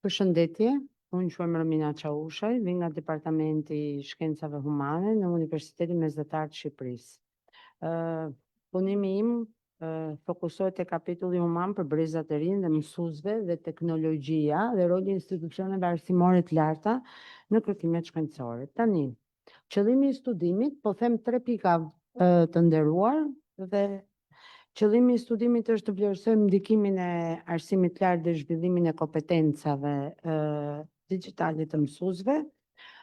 Përshëndetje, unë quhem Romina Çaushaj, vi nga Departamenti i Shkencave Humane në Universitetin Mesdatar të Shqipërisë. Punimi im fokusohet te kapitulli human për brezat e rinj dhe mësuesve dhe teknologjia dhe roli i institucioneve arsimore të larta në kërkimet shkencore. Tani, qëllimi i studimit, po them 3 pika të nderuar dhe qëllimi i studimit është të vlerësojmë ndikimin e arsimit të lartë dhe zhvillimin e kompetencave digjitale të mësuesve,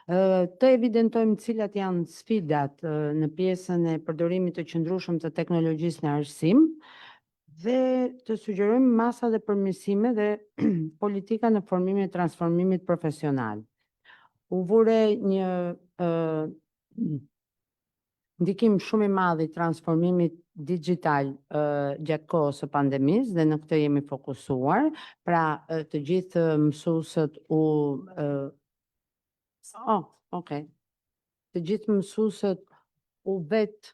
të evidentojmë cilat janë sfidat në pjesën e përdorimit të qëndrueshëm të teknologjisë në arsim dhe të sugjerojmë masa dhe përmirësime dhe politika në formimin e transformimit profesional. U vure një ndikim shumë i madh i transformimit digital gjatë kohës së pandemisë dhe në këtë jemi fokusuar, pra të gjithë mësuesët të gjithë mësuesët u vet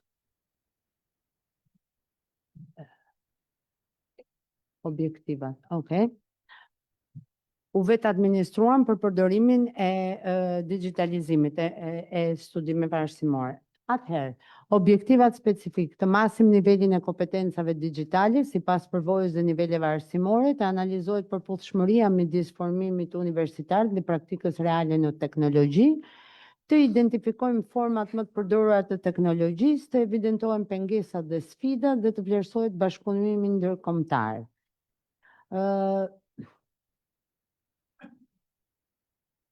objektivat, u vet administruan për përdorimin e digitalizimit e studimeve arsimore. Atëherë, objektivat specifik të masim nivelin e kompetencave digjitale sipas përvojës dhe niveleve arsimore, të analizohet përputhshmëria midis formimit universitar dhe praktikës reale në teknologji, të identifikojmë format më të përdorura të teknologjisë, të evidentohen pengesat dhe sfidat dhe të vlerësohet bashkëpunimi ndërkombëtar.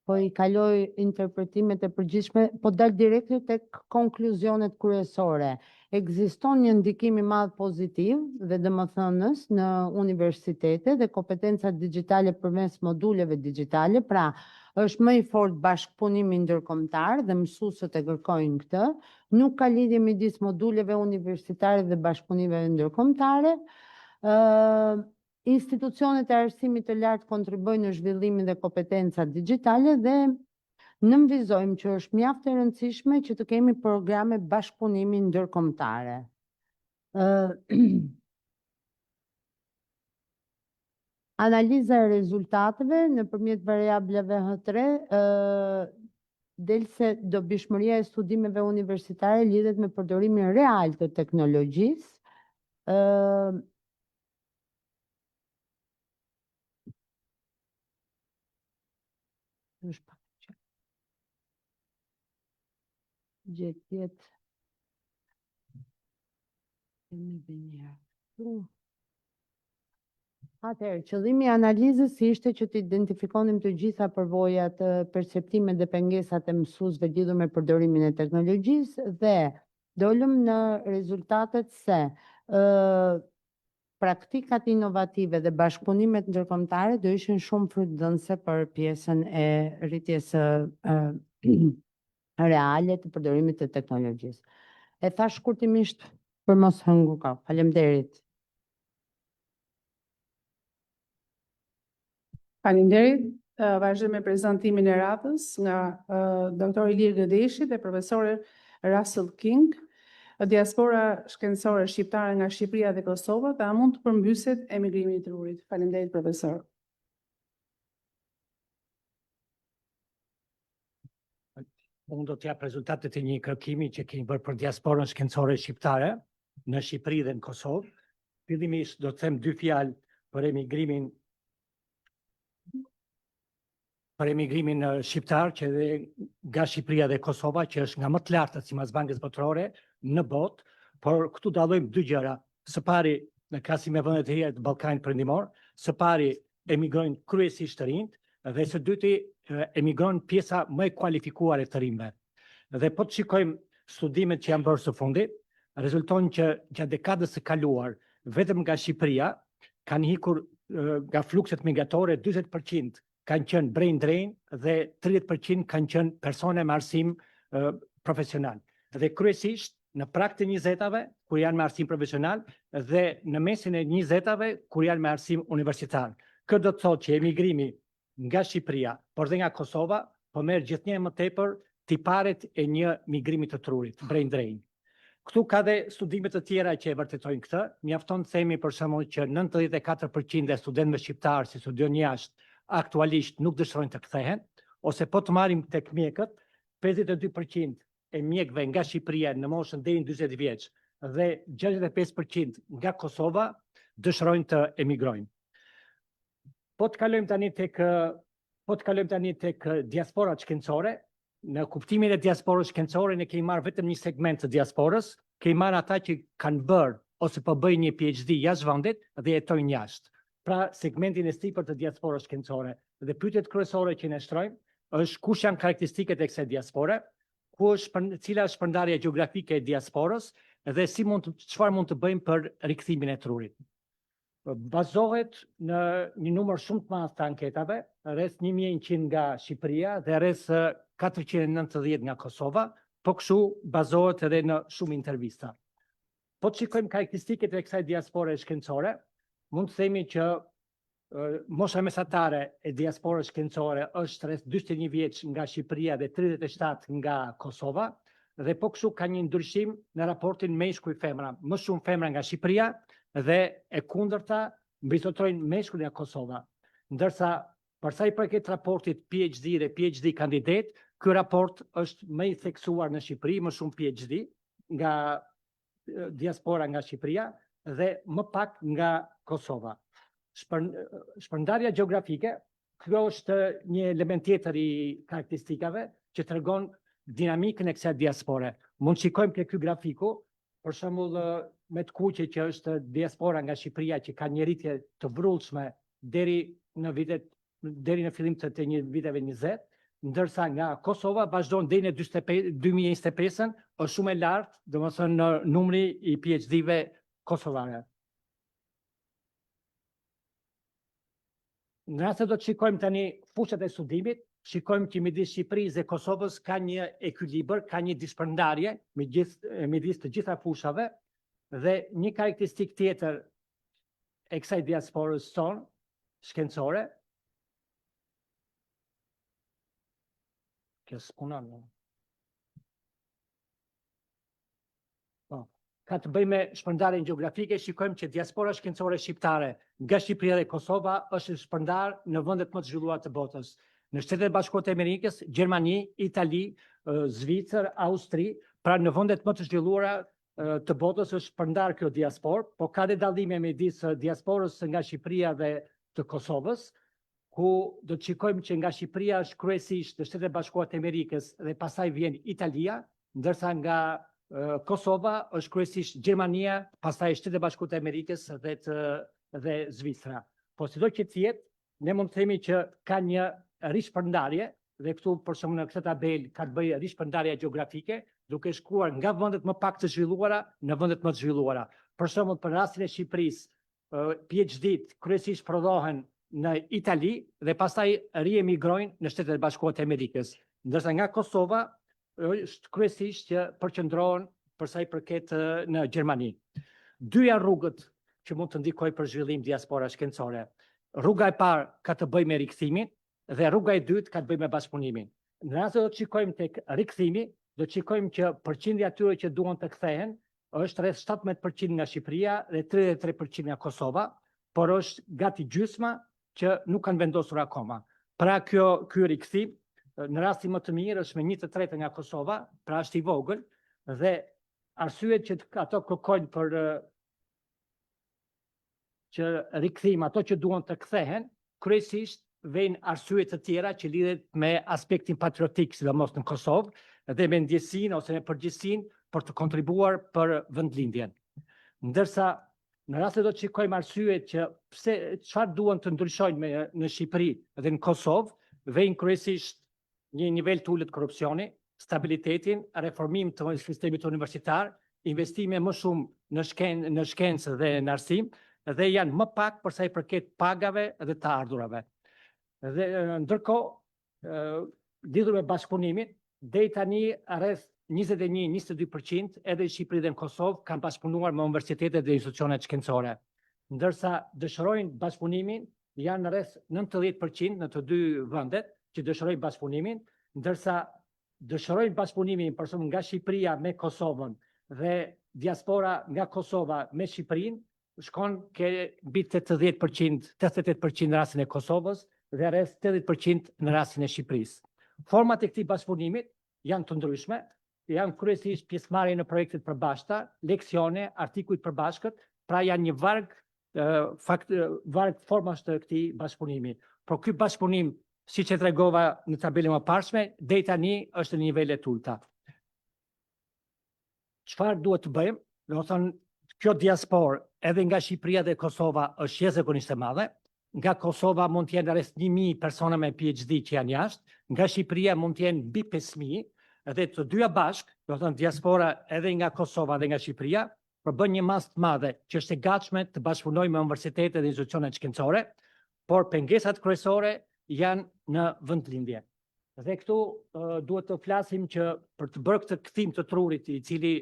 Po i kaloj interpretimet e përgjithshme, po dal direkt tek konkluzionet kryesore. Ekziston një ndikim i madh pozitiv dhe domethënës në universitete dhe kompetencat digjitale përmes moduleve digjitale, pra është më i fortë bashkëpunimi ndërkombëtar dhe mësuesët e kërkojnë këtë, nuk ka lidhje midis moduleve universitare dhe bashkëpunimeve ndërkombëtare. Institucionet e arsimit të lartë kontribuojnë në zhvillimin dhe kompetencat digjitale dhe nënvizojmë që është mjaft e rëndësishme që të kemi programe bashkëpunimi ndërkombëtare. Analiza e rezultateve nëpërmjet variableve H3 del se dobishmëria e studimeve universitare lidhet me përdorimin real të teknologjisë. Atëherë, qëllimi i analizës ishte që të identifikonim të gjitha përvojat, perceptimet dhe pengesat e mësuesve lidhur me përdorimin e teknologjisë dhe dolëm në rezultatet se praktikat inovative dhe bashkëpunimet ndërkombëtare do ishin shumë frutëdhënëse për pjesën e rritjes reale të përdorimit të teknologjisë. E thash shkurtimisht për mos hëngur kohë. Faleminderit. Faleminderit. Vazhdojmë me prezantimin e radhës nga Dr. Ilir Gëdeshi dhe profesor Russell King. Diaspora shkencore shqiptare nga Shqipëria dhe Kosova, dhe a mund të përmbyset emigrimin i trurit. Faleminderit profesor. Unë do t'jap rezultatet e një kërkimi që kemi bërë për diasporën shkencore shqiptare në Shqipëri dhe në Kosovë. Fillimisht do të them 2 fjalë për emigrimin shqiptar që dhe nga Shqipëria dhe Kosova, që është nga më të lartët sipas Bankës Botërore në botë, por këtu dallojmë 2 gjëra. Së pari, në krahasim me vendet e tjera të Ballkanit Perëndimor, së pari emigrojnë kryesisht të rinjt dhe së dyti emigrojnë pjesa më e kualifikuar e të rinjve. Dhe po të shikojmë studimet që janë bërë së fundit, rezulton që gjatë dekadës së kaluar, vetëm nga Shqipëria kanë ikur nga flukset migratore 40% kanë qenë brain drain dhe 30% kanë qenë persone me arsim profesional. Dhe kryesisht në prag të 20-tave kur janë me arsim profesional dhe në mesin e 20-tave kur janë me arsim universitar. Këtë do të thotë që emigrimi nga Shqipëria, por dhe nga Kosova, po merr gjithnjë më tepër tiparet e një migrimi të trurit, brain drain. Këtu ka dhe studimet të tjera që e vërtetojnë këtë. Mjafton të themi për shembull që 94% e studentëve shqiptarë që studiojnë jashtë aktualisht nuk dëshirojnë të kthehen, ose po të marrim tek mjekët, 52% e mjekëve nga Shqipëria në moshën deri në 40 vjeç dhe 65% nga Kosova dëshirojnë të emigrojnë. Po të kalojmë tani tek diasporat shkencore. Në kuptimin e diasporës shkencore ne kemi marrë vetëm një segment të diasporës, kemi marrë ata që kanë bërë ose po bëjnë një PhD jashtë vendit dhe jetojnë jashtë. Pra segmentin e sipër të diasporës shkencore. Dhe pyetjet kryesore që ne shtrojmë është kush janë karakteristikat e kësaj diaspore, cila është shpërndarja gjeografike e diasporës dhe çfarë mund të bëjmë për rikthimin e trurit. Bazohet në një numër shumë të madh të anketave, rreth 1100 nga Shqipëria dhe rreth 490 nga Kosova, po kështu bazohet edhe në shumë intervista. Po të shikojmë karakteristikat e kësaj diaspore shkencore, mund të themi që mosha mesatare e diasporës shkencore është rreth 41 vjeç nga Shqipëria dhe 37 nga Kosova, dhe po kështu ka një ndryshim në raportin meshkuj-femra. Më shumë femra nga Shqipëria dhe e kundërta mbështetojnë meshkujin nga Kosova. Ndërsa për sa i përket raportit PhD dhe PhD kandidat, ky raport është më i theksuar në Shqipëri, më shumë PhD nga diaspora nga Shqipëria dhe më pak nga Kosova. Shpërndarja gjeografike, kjo është një element tjetër i karakteristikave që tregon dinamikën e kësaj diaspore. Mund shikojmë ke ky grafiku, për shembull me të kuqe që është diaspora nga Shqipëria që ka një rritje të vrullshme deri në fillim të viteve 20, ndërsa nga Kosova vazhdon deri në 2025-ën është shumë e lartë, domethënë në numri i PhD-ve kosovare. Në rast se do të shikojmë tani fushat e studimit, shikojmë që midis Shqipërisë dhe Kosovës ka një ekuilibër, ka një dispërndarje midis të gjitha fushave dhe një karakteristikë tjetër e kësaj diasporës tonë shkencore. Kjo s'punon. Ka të bëjë me shpërndarjen gjeografike, shikojmë që diaspora shkencore shqiptare nga Shqipëria dhe Kosova është shpërndar në vendet më të zhvilluara të botës. Në Shtetet e Bashkuara të Amerikës, Gjermani, Itali, Zvicër, Austri, pra në vendet më të zhvilluara të botës është shpërndar kjo diasporë, po ka dhe dallime midis diasporës nga Shqipëria dhe të Kosovës, ku do të shikojmë që nga Shqipëria është kryesisht në Shtetet e Bashkuara të Amerikës dhe pastaj vjen Italia, ndërsa nga Kosova është kryesisht Gjermania, pastaj Shtetet e Bashkuara të Amerikës dhe Zvicra. Po sido që të jetë, ne mund të themi që ka një rishpërndarje, dhe këtu për shembull në këtë tabel ka të bëjë rishpërndarja gjeografike, duke shkuar nga vendet më pak të zhvilluara në vendet më të zhvilluara. Për shembull për rastin e Shqipërisë, PhD-t kryesisht prodhohen në Itali dhe pastaj riemigrojnë në Shtetet e Bashkuara të Amerikës, ndërsa nga Kosova është kryesisht që përqendrohen për sa i përket në Gjermani. Dy janë rrugët që mund të ndikojnë për zhvillim diaspora shkencore. Rruga e parë ka të bëjë me rikthimin dhe rruga e dytë ka të bëjë me bashkëpunimin. Në rast se do të shikojmë tek rikthimi, do të shikojmë që përqindja e atyre që duan të kthehen është rreth 17% nga Shqipëria dhe 33% nga Kosova, por është gati gjysma që nuk kanë vendosur akoma. Pra ky rikthim në rastin më të mirë është me 1/3 nga Kosova, pra është i vogël, dhe arsyet që ato kërkojnë për që rikthim, ato që duan të kthehen, kryesisht vijnë arsye të tjera që lidhet me aspektin patriotik, sidomos në Kosovë, dhe me ndjesinë ose me përgjegjësinë për të kontribuar për vendlindjen. Ndërsa në rast se do të shikojmë arsyet që pse çfarë duan të ndryshojnë në Shqipëri dhe në Kosovë, vijnë kryesisht një nivel të ulët korrupsioni, stabilitetin, reformim të sistemit universitar, investime më shumë në shkencë dhe në arsim, dhe janë më pak për sa i përket pagave dhe të ardhurave. Dhe ndërkohë, lidhur me bashkëpunimin, deri tani rreth 21-22% edhe në Shqipëri dhe në Kosovë kanë bashkëpunuar me universitetet dhe institucionet shkencore. Ndërsa dëshirojnë bashkëpunimin janë rreth 90% në të dy vendet që dëshirojnë bashkëpunimin, ndërsa dëshirojnë bashkëpunimin për shembull nga Shqipëria me Kosovën dhe diaspora nga Kosova me Shqipërinë shkon ke mbi 88% në rastin e Kosovës dhe rreth 80% në rastin e Shqipërisë. Format e këtij bashkëpunimit janë të ndryshme, janë kryesisht pjesëmarrje në projekte të përbashkëta, leksione, artikuj të përbashkët, pra janë një varg formash të këtij bashkëpunimi. Por ky bashkëpunim, siç e tregova në tabelën e parshme, deri tani është në nivele të ulta. Çfarë duhet të bëjmë? Domethënë, kjo diasporë edhe nga Shqipëria dhe Kosova është jashtëzakonisht e madhe. Nga Kosova mund të jenë rreth 1000 persona me PhD që janë jashtë, nga Shqipëria mund të jenë mbi 5000, edhe të dyja bashkë, domethënë diaspora edhe nga Kosova dhe nga Shqipëria, përbën një masë të madhe që është e gatshme të bashkëpunojë me universitetet dhe institucionet shkencore, por pengesat kryesore janë në vendlindje. Dhe këtu duhet të flasim që për të bërë këtë kthim të trurit, i cili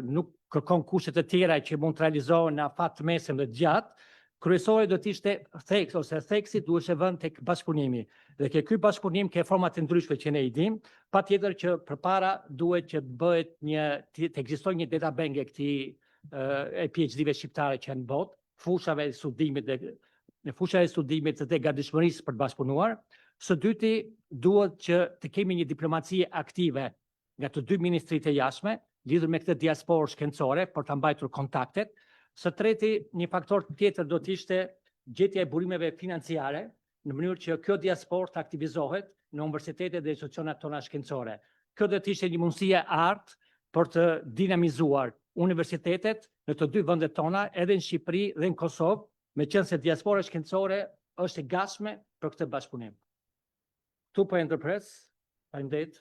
nuk kërkon kushte të tjera që mund të realizohen në afat të mesëm dhe të gjatë, kryesore do të ishte theks ose theksi duhet të vënë tek bashkëpunimi. Dhe ky bashkëpunim ka forma të ndryshme që ne i dim, patjetër që përpara duhet që të bëhet të ekzistojë një databank e këtij e PhD-ve shqiptare që janë në botë, fushave të studimit dhe gatishmërisë për të bashkëpunuar. Së dyti, duhet që të kemi një diplomaci aktive nga të dy ministritë e jashtme, lidhur me këtë diasporë shkencore për ta mbajtur kontaktet. Së treti, një faktor tjetër do të ishte gjetja e burimeve financiare, në mënyrë që kjo diasporë të aktivizohet në universitetet dhe institucionet tona shkencore. Kjo do të ishte një mundësi e artë për të dinamizuar universitetet në të dy vendet tona, edhe në Shqipëri dhe në Kosovë, meqense diaspora shkencore është e gatshme për këtë bashkëpunim. Tu po e ndërpres, faleminderit.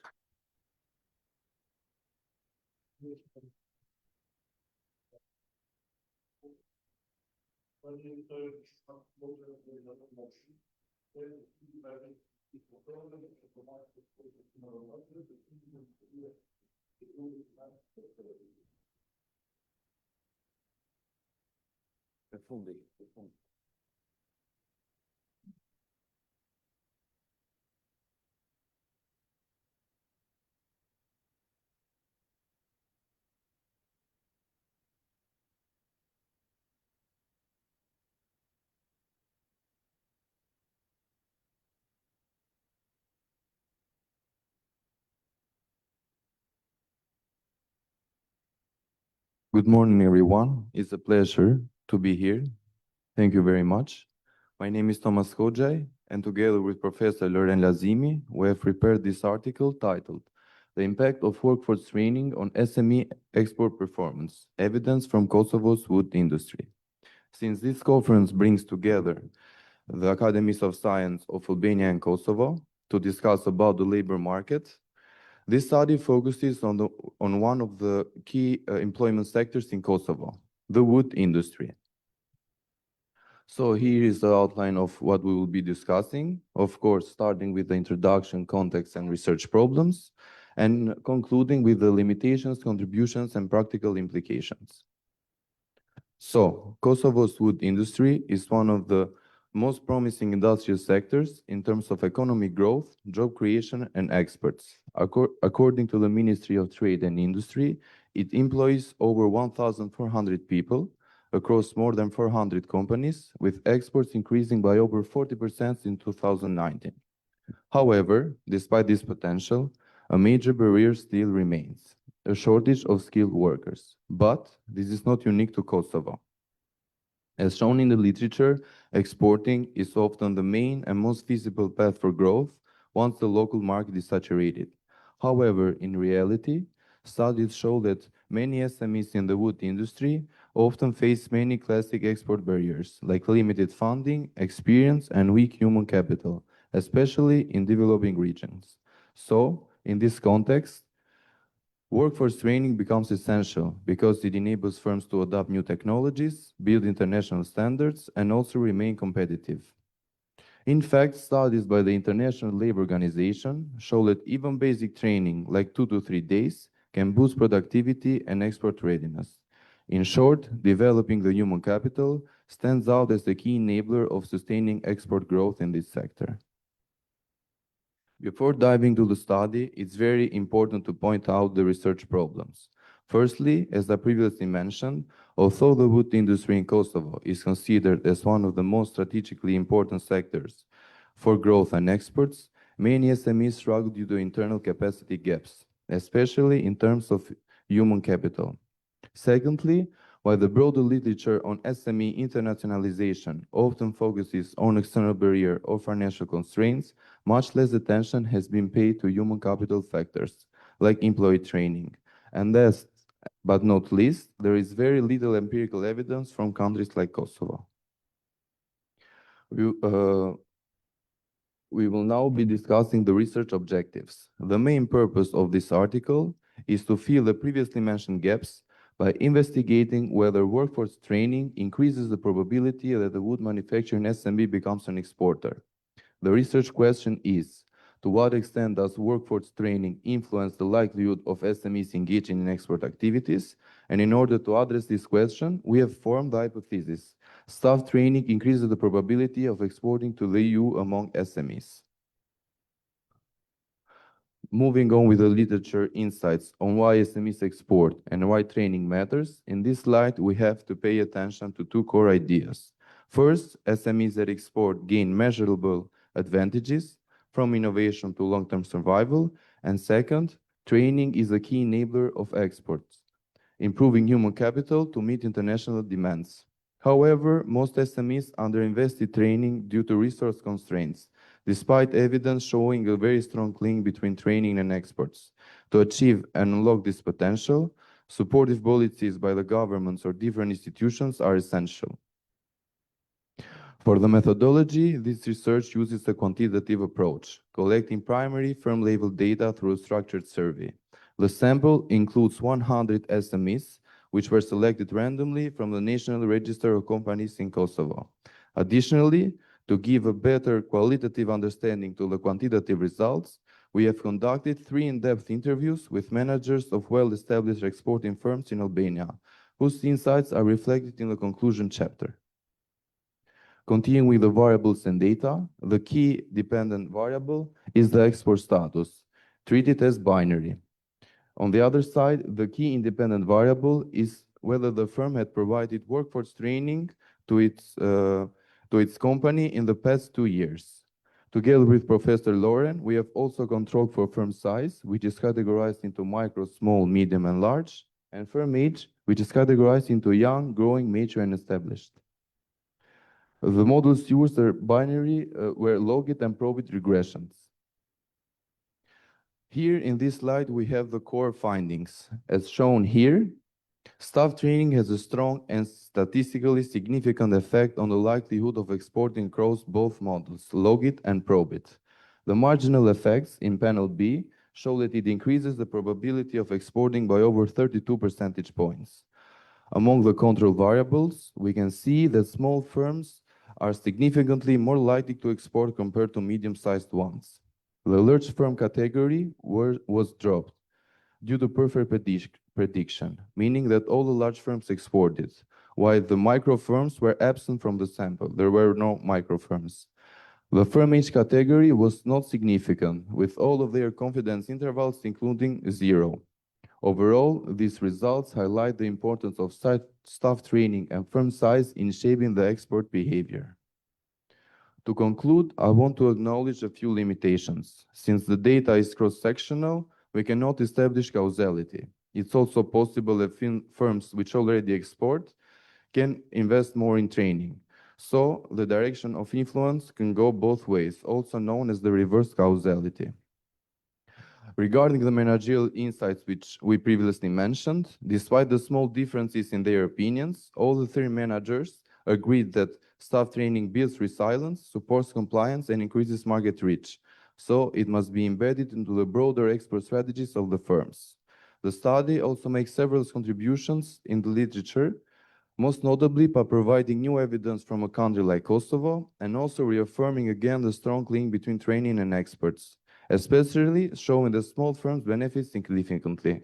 Good morning, everyone. It's a pleasure to be here. Thank you very much. My name is Thomas Kojaj, and together with Professor Loren Lazimi, we have prepared this article titled The Impact of Workforce Training on SME Export Performance, Evidence from Kosovo's Wood Industry. Since this conference brings together the Academies of Science of Albania and Kosovo to discuss about the labor market, this study focuses on one of the key employment sectors in Kosovo, the wood industry. So here is the outline of what we will be discussing, of course, starting with the introduction, context, and research problems, and concluding with the limitations, contributions, and practical implications. So, Kosovo's wood industry is one of the most promising industrial sectors in terms of economic growth, job creation, and exports. According to the Ministry of Trade and Industry, it employs over 1,400 people across more than 400 companies, with exports increasing by over 40% in 2019. However, despite this potential, a major barrier still remains: a shortage of skilled workers. But this is not unique to Kosovo. As shown in the literature, exporting is often the main and most feasible path for growth once the local market is saturated. However, in reality, studies show that many SMEs in the wood industry often face many classic export barriers, like limited funding, experience, and weak human capital, especially in developing regions. So, in this context, workforce training becomes essential because it enables firms to adopt new technologies, build international standards, and also remain competitive. In fact, studies by the International Labour Organization show that even basic training, like 2 to 3 days, can boost productivity and export readiness. In short, developing the human capital stands out as the key enabler of sustaining export growth in this sector. Before diving to the study, it's very important to point out the research problems. Firstly, as I previously mentioned, although the wood industry in Kosovo is considered as one of the most strategically important sectors For growth and exports, many SMEs struggle due to internal capacity gaps, especially in terms of human capital. Secondly, while the broader literature on SME internationalization often focuses on external barrier or financial constraints, much less attention has been paid to human capital factors, like employee training. And last but not least, there is very little empirical evidence from countries like Kosovo. We will now be discussing the research objectives. The main purpose of this article is to fill the previously mentioned gaps by investigating whether workforce training increases the probability that the wood manufacturing SME becomes an exporter. The research question is, to what extent does workforce training influence the likelihood of SMEs engaging in export activities? And in order to address this question, we have formed the hypothesis. Staff training increases the probability of exporting to the EU among SMEs. Moving on with the literature insights on why SMEs export and why training matters, in this slide we have to pay attention to two core ideas. First, SMEs that export gain measurable advantages from innovation to long-term survival. And second, training is a key enabler of exports, improving human capital to meet international demands. However, most SMEs underinvest in training due to resource constraints, despite evidence showing a very strong link between training and exports. To achieve and unlock this potential, supportive policies by the governments or different institutions are essential. For the methodology, this research uses a quantitative approach, collecting primary firm-level data through a structured survey. The sample includes 100 SMEs, which were selected randomly from the National Register of Companies in Kosovo. Additionally, to give a better qualitative understanding to the quantitative results, we have conducted 3 in-depth interviews with managers of well-established exporting firms in Albania, whose insights are reflected in the conclusion chapter. Continuing with the variables and data, the key dependent variable is the export status, treated as binary. On the other side, the key independent variable is whether the firm had provided workforce training to its company in the past 2 years. Together with Professor Lauren, we have also controlled for firm size, which is categorized into micro, small, medium, and large, and firm age, which is categorized into young, growing, mature, and established. The models used are binary, were logit and probit regressions. Here in this slide, we have the core findings. As shown here, staff training has a strong and statistically significant effect on the likelihood of exporting across both models, logit and probit. The marginal effects in panel B show that it increases the probability of exporting by over 32 percentage points. Among the control variables, we can see that small firms are significantly more likely to export compared to medium-sized ones. The large firm category was dropped due to perfect prediction, meaning that all the large firms exported, while the micro firms were absent from the sample. There were no micro firms. The firm age category was not significant, with all of their confidence intervals including 0. Overall, these results highlight the importance of staff training and firm size in shaping the export behavior. To conclude, I want to acknowledge a few limitations. Since the data is cross-sectional, we cannot establish causality. It's also possible that firms which already export can invest more in training. So the direction of influence can go both ways, also known as the reverse causality. Regarding the managerial insights which we previously mentioned, despite the small differences in their opinions, all the 3 managers agreed that staff training builds resilience, supports compliance, and increases market reach. So it must be embedded into the broader export strategies of the firms. The study also makes several contributions in the literature, most notably by providing new evidence from a country like Kosovo, and also reaffirming again the strong link between training and exports, especially showing that small firms benefit significantly.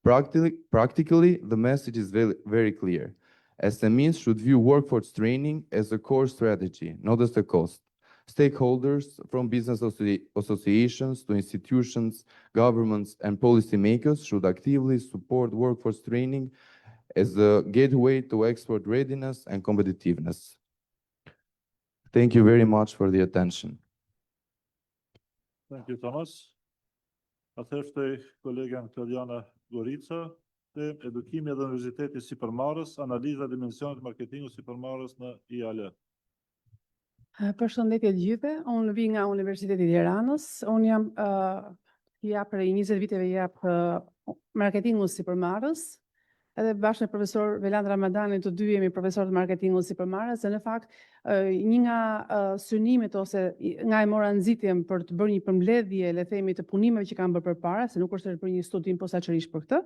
Practically, the message is very clear. SMEs should view workforce training as a core strategy, not as a cost. Stakeholders, from business associations to institutions, governments, and policymakers should actively support workforce training as a gateway to export readiness and competitiveness. Thank you very much for the attention. Thank you, Thomas. Atëherë ftoj kolegen Klaudjana Gorica, tem edukimi edhe Universiteti Sipërmarrës, analiza e dimensionit marketingu sipërmarrës në IAL. Përshëndetje të gjithëve, unë vi nga Universiteti i Tiranës, unë jam jap prej 20 viteve jap marketingun sipërmarrës, edhe bashkë me profesor Veland Ramadanin të dy jemi profesor të marketingut sipërmarrës, dhe në fakt një nga synimet ose nga e mora nxitjen për të bërë një përmbledhje, le themi, të punimeve që kanë bërë përpara, se nuk është për një studim posaçërisht për këtë,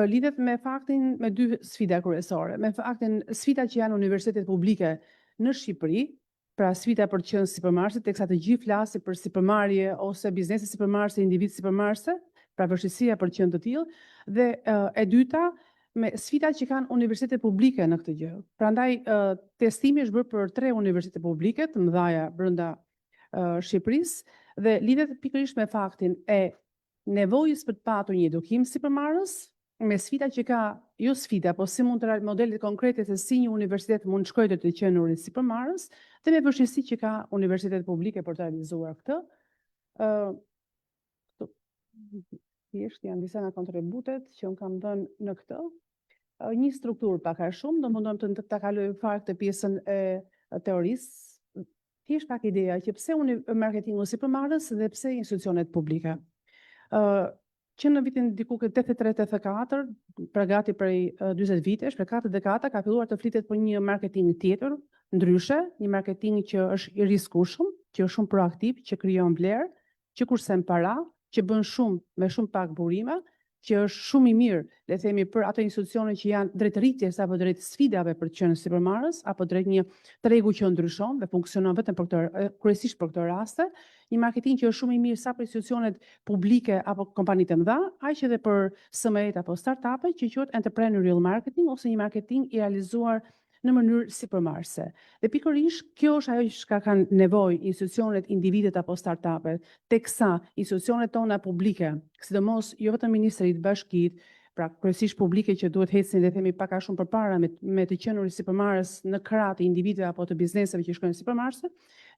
lidhet me faktin me dy sfida kryesore, me faktin sfidat që janë universitetet publike në Shqipëri, pra sfida për të qenë sipërmarrëse, teksa të gjithë flasin për sipërmarrje ose biznese sipërmarrëse, individ sipërmarrëse, pra vështirësia për të qenë të tillë, dhe e dyta me sfidat që kanë universitetet publike në këtë gjë. Prandaj testimi është bërë për 3 universitete publike të mëdha brenda Shqipërisë dhe lidhet pikërisht me faktin e nevojës për të patur një edukim sipërmarrës, me sfida që ka, jo sfida, po si mund të modelet konkrete se si një universitet mund shkojë të qenurit sipërmarrës, dhe me vështirësi që ka universitetet publike për të realizuar këtë. Thjesht janë disa nga kontributet që unë kam dhënë në këtë. Një strukturë pak a shumë, do mundom të ta kaloj fare këtë pjesën e teorisë. Thjesht pak ideja që pse marketingu sipërmarrës dhe pse institucionet publike. Që në vitin diku 83-84, pra gati prej 40 vitesh, për 4 dekada ka filluar të flitet për një marketing tjetër, ndryshe, një marketing që është i riskueshëm, që është shumë proaktiv, që krijon vlerë, që kursen para, që bën shumë me shumë pak burime, që është shumë i mirë, le themi, për ato institucione që janë drejt rritjes apo drejt sfidave për të qenë sipërmarrës, apo drejt një tregu që ndryshon dhe funksionon vetëm për këtë, kryesisht për këtë raste, një marketing që është shumë i mirë sa për institucionet publike apo kompanitë e mëdha, aq edhe për SME-t apo startup-e, që quhet entrepreneurial marketing ose një marketing i realizuar në mënyrë sipërmarrëse. Dhe pikërisht kjo është ajo që kanë nevojë institucionet, individet apo startup-et, teksa institucionet tona publike, sidomos jo vetëm ministrit, bashkitë, pra kryesisht publike që duhet ecin le themi pak a shumë përpara me të qenurit sipërmarrës në krah të individëve apo të bizneseve që shkojnë sipërmarrëse,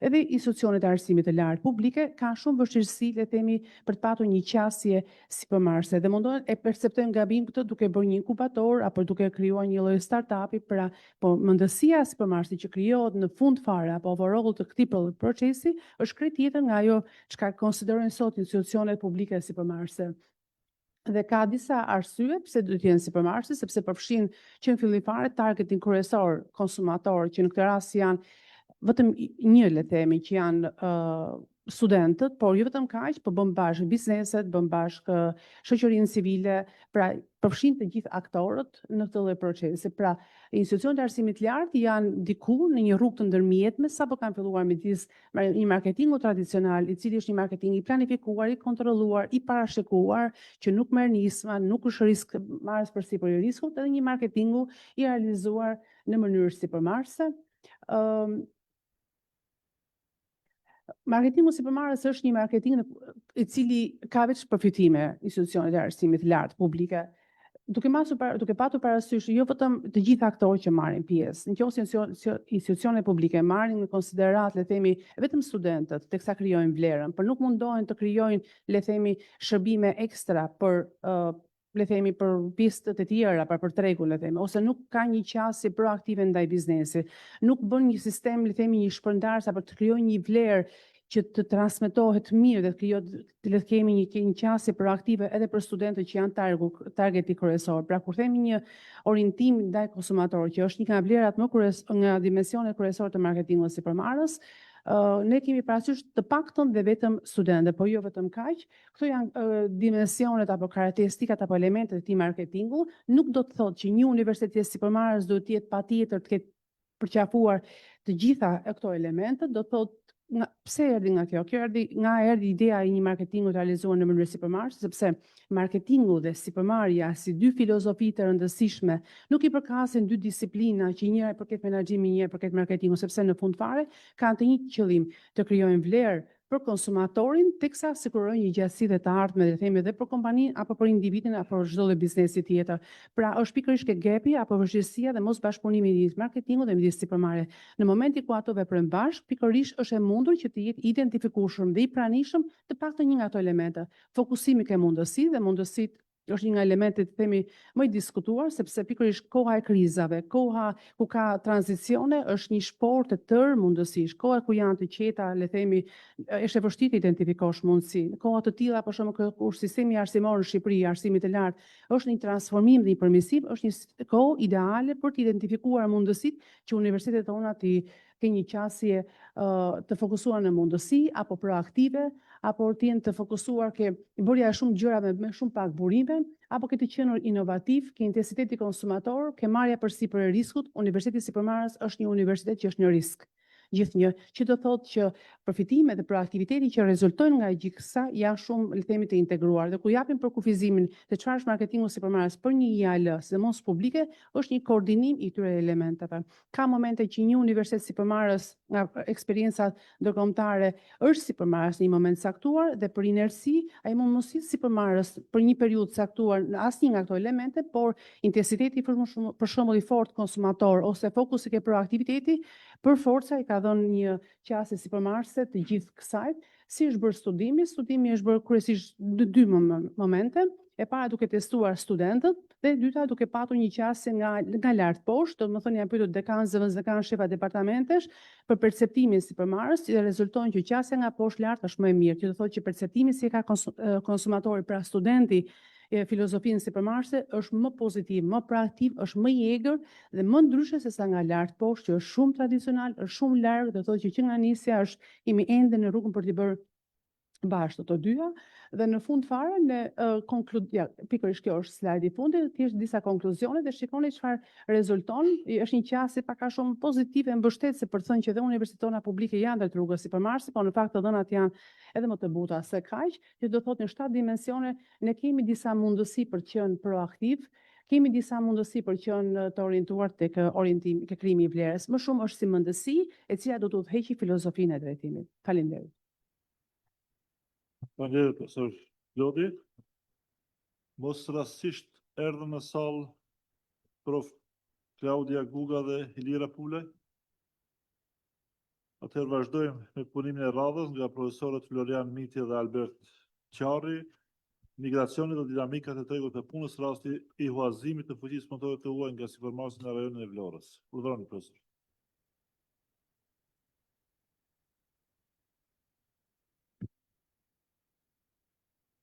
edhe institucionet e arsimit të lartë publike kanë shumë vështirësi le themi për të patur një qasje sipërmarrëse dhe mundohen e perceptojnë gabim këtë duke bërë një inkubator apo duke krijuar një lloj startupi, pra po mendësia sipërmarrëse që krijohet në fund fare apo overall të këtij procesi është krejt tjetër nga ajo çka konsiderojnë sot institucionet publike sipërmarrëse. Dhe ka disa arsye pse duhet të jenë sipërmarrëse, sepse përfshin që në fillim fare targetin kryesor konsumator, që në këtë rast janë vetëm një le themi që janë studentët, por jo vetëm kaq, po bën bashkë bizneset, bën bashkë shoqërinë civile, pra përfshin të gjithë aktorët në këtë lloj procesi. Pra, institucionet e arsimit të lartë janë diku në një rrugë të ndërmjetme sapo kanë filluar midis një marketingu tradicional, i cili është një marketing i planifikuar, i kontrolluar, i parashikuar, që nuk merr nisma, nuk është risk marrës përsipër i riskut, edhe një marketingu i realizuar në mënyrë sipërmarrëse. Marketingu sipërmarrës është një marketing i cili ka veç përfitime institucionet e arsimit të lartë publike, duke patur parasysh jo vetëm të gjithë aktorët që marrin pjesë, nëse institucionet publike marrin në konsiderat le themi vetëm studentët, teksa krijojnë vlerën, por nuk mundohen të krijojnë le themi shërbime ekstra për le themi për pjesët e tjera, për tregun le themi, ose nuk ka një qasje proaktive ndaj biznesit, nuk bën një sistem le themi një shpërndarës apo të krijojë një vlerë që të transmetohet mirë dhe të le të kemi një qasje proaktive edhe për studentët që janë targeti kryesor. Pra kur themi një orientim ndaj konsumatorëve që është një nga vlerat më nga dimensionet kryesore të marketingut sipërmarrës, ne kemi parasysh të paktën dhe vetëm studentët, po jo vetëm kaq. Këto janë dimensionet apo karakteristikat apo elementet e këtij marketingu. Nuk do të thotë që një universitet sipërmarrës duhet të jetë patjetër të ketë përqafuar të gjitha këto elemente, do të thotë pse erdhi nga kjo? Kjo erdhi ideja e një marketingu të realizuar në mënyrë sipërmarrëse, sepse marketingu dhe sipërmarrja si dy filozofi të rëndësishme nuk i përkasin dy disiplina që njëra i përket menaxhimit, njëra i përket marketingu, sepse në fund fare kanë të njëjtin qëllim, të krijojnë vlerë për konsumatorin, teksa sigurojnë një gjatësi dhe të ardhme, dhe themi dhe për kompaninë apo për individin apo çdo lloj biznesi tjetër. Pra është pikërisht ke gapi apo vështirësia dhe mos bashkëpunimi midis marketingut dhe midis sipërmarrje. Në momentin ku ato veprojnë bashkë, pikërisht është e mundur që të jetë identifikueshëm dhe i pranishëm të paktën një nga ato elemente. Fokusimi ke mundësi dhe mundësitë është një nga elementet themi më i diskutuar, sepse pikërisht koha e krizave, koha ku ka tranzicione është një shport të tërë mundësish, koha ku janë të qeta, le themi, është e vështirë të identifikosh mundësi. Në koha të tilla, për shembull, kur sistemi arsimor në Shqipëri, arsimit të lartë, është një transformim dhe një përmirësim, është një kohë ideale për të identifikuar mundësitë që universitetet tona të kenë një qasje të fokusuar në mundësi apo proaktive, apo të jenë të fokusuar ke bërja e shumë gjërave me shumë pak burime, apo ke të qenë inovativ, ke intensiteti konsumator, ke marrja përsipër e riskut. Universiteti Sipërmarrës është një universitet që është në risk. Gjithnjë, që do thotë që përfitimet dhe proaktiviteti që rezultojnë nga gjithë kësa janë shumë, le të themi, të integruar. Dhe ku japim për kufizimin të çfarë është marketingu sipërmarrës për një IAL, sidomos publike, është një koordinim i këtyre elementeve. Ka momente që një universitet sipërmarrës nga eksperiencat ndërkombëtare është sipërmarrës në një moment caktuar dhe për inersi ai mund mos jetë sipërmarrës për një periudhë caktuar në asnjë nga këto elemente, por intensiteti për shembull i fortë konsumator ose fokusi ke proaktiviteti për forca i ka dhënë një qasje sipërmarrëse të gjithë kësaj. Si është bërë studimi? Studimi është bërë kryesisht në dy momente. E para duke testuar studentët dhe e dyta duke patur një qasje nga lart poshtë, do të thonë janë pyetur dekan, zëvendësdekan, shefa departamentesh për perceptimin sipërmarrës dhe rezulton që qasja nga poshtë lart është më e mirë, që do thotë që perceptimi si e ka konsumatori, pra studenti, filozofinë sipërmarrëse është më pozitiv, më proaktiv, është më i egër dhe më ndryshe se sa nga lart poshtë, që është shumë tradicional, është shumë larg, do thotë që nga nisja është jemi ende në rrugën për t'i bërë bashkë të dyja, dhe në fund fare ne pikërisht kjo është slajdi i fundit, thjesht disa konkluzione dhe shikoni çfarë rezulton. Është një qasje pak a shumë pozitive, mbështetëse për të thënë që dhe universitetet tona publike janë drejt rrugës sipërmarrëse, por në fakt të dhënat janë edhe më të buta se kaq, që do thotë në 7 dimensione ne kemi disa mundësi për të qenë proaktiv, kemi disa mundësi për qenë të orientuar tek orientimi, tek krijimi i vlerës. Më shumë është si mendësi e cila do të udhëheqë filozofinë e drejtimit. Faleminderit. Faleminderit, profesor Lodi. Mos rastësisht erdhën në salë prof. Klaudia Guga dhe Ilira Pule. Atëherë vazhdojmë me punimin e radhës nga profesorët Florian Miti dhe Albert Qarri, migracioni dhe dinamikat e tregut të punës, rasti i huazimit të fuqisë punëtore të huaj nga sipërmarrësit në rajonin e Vlorës. Urdhëroni, profesor.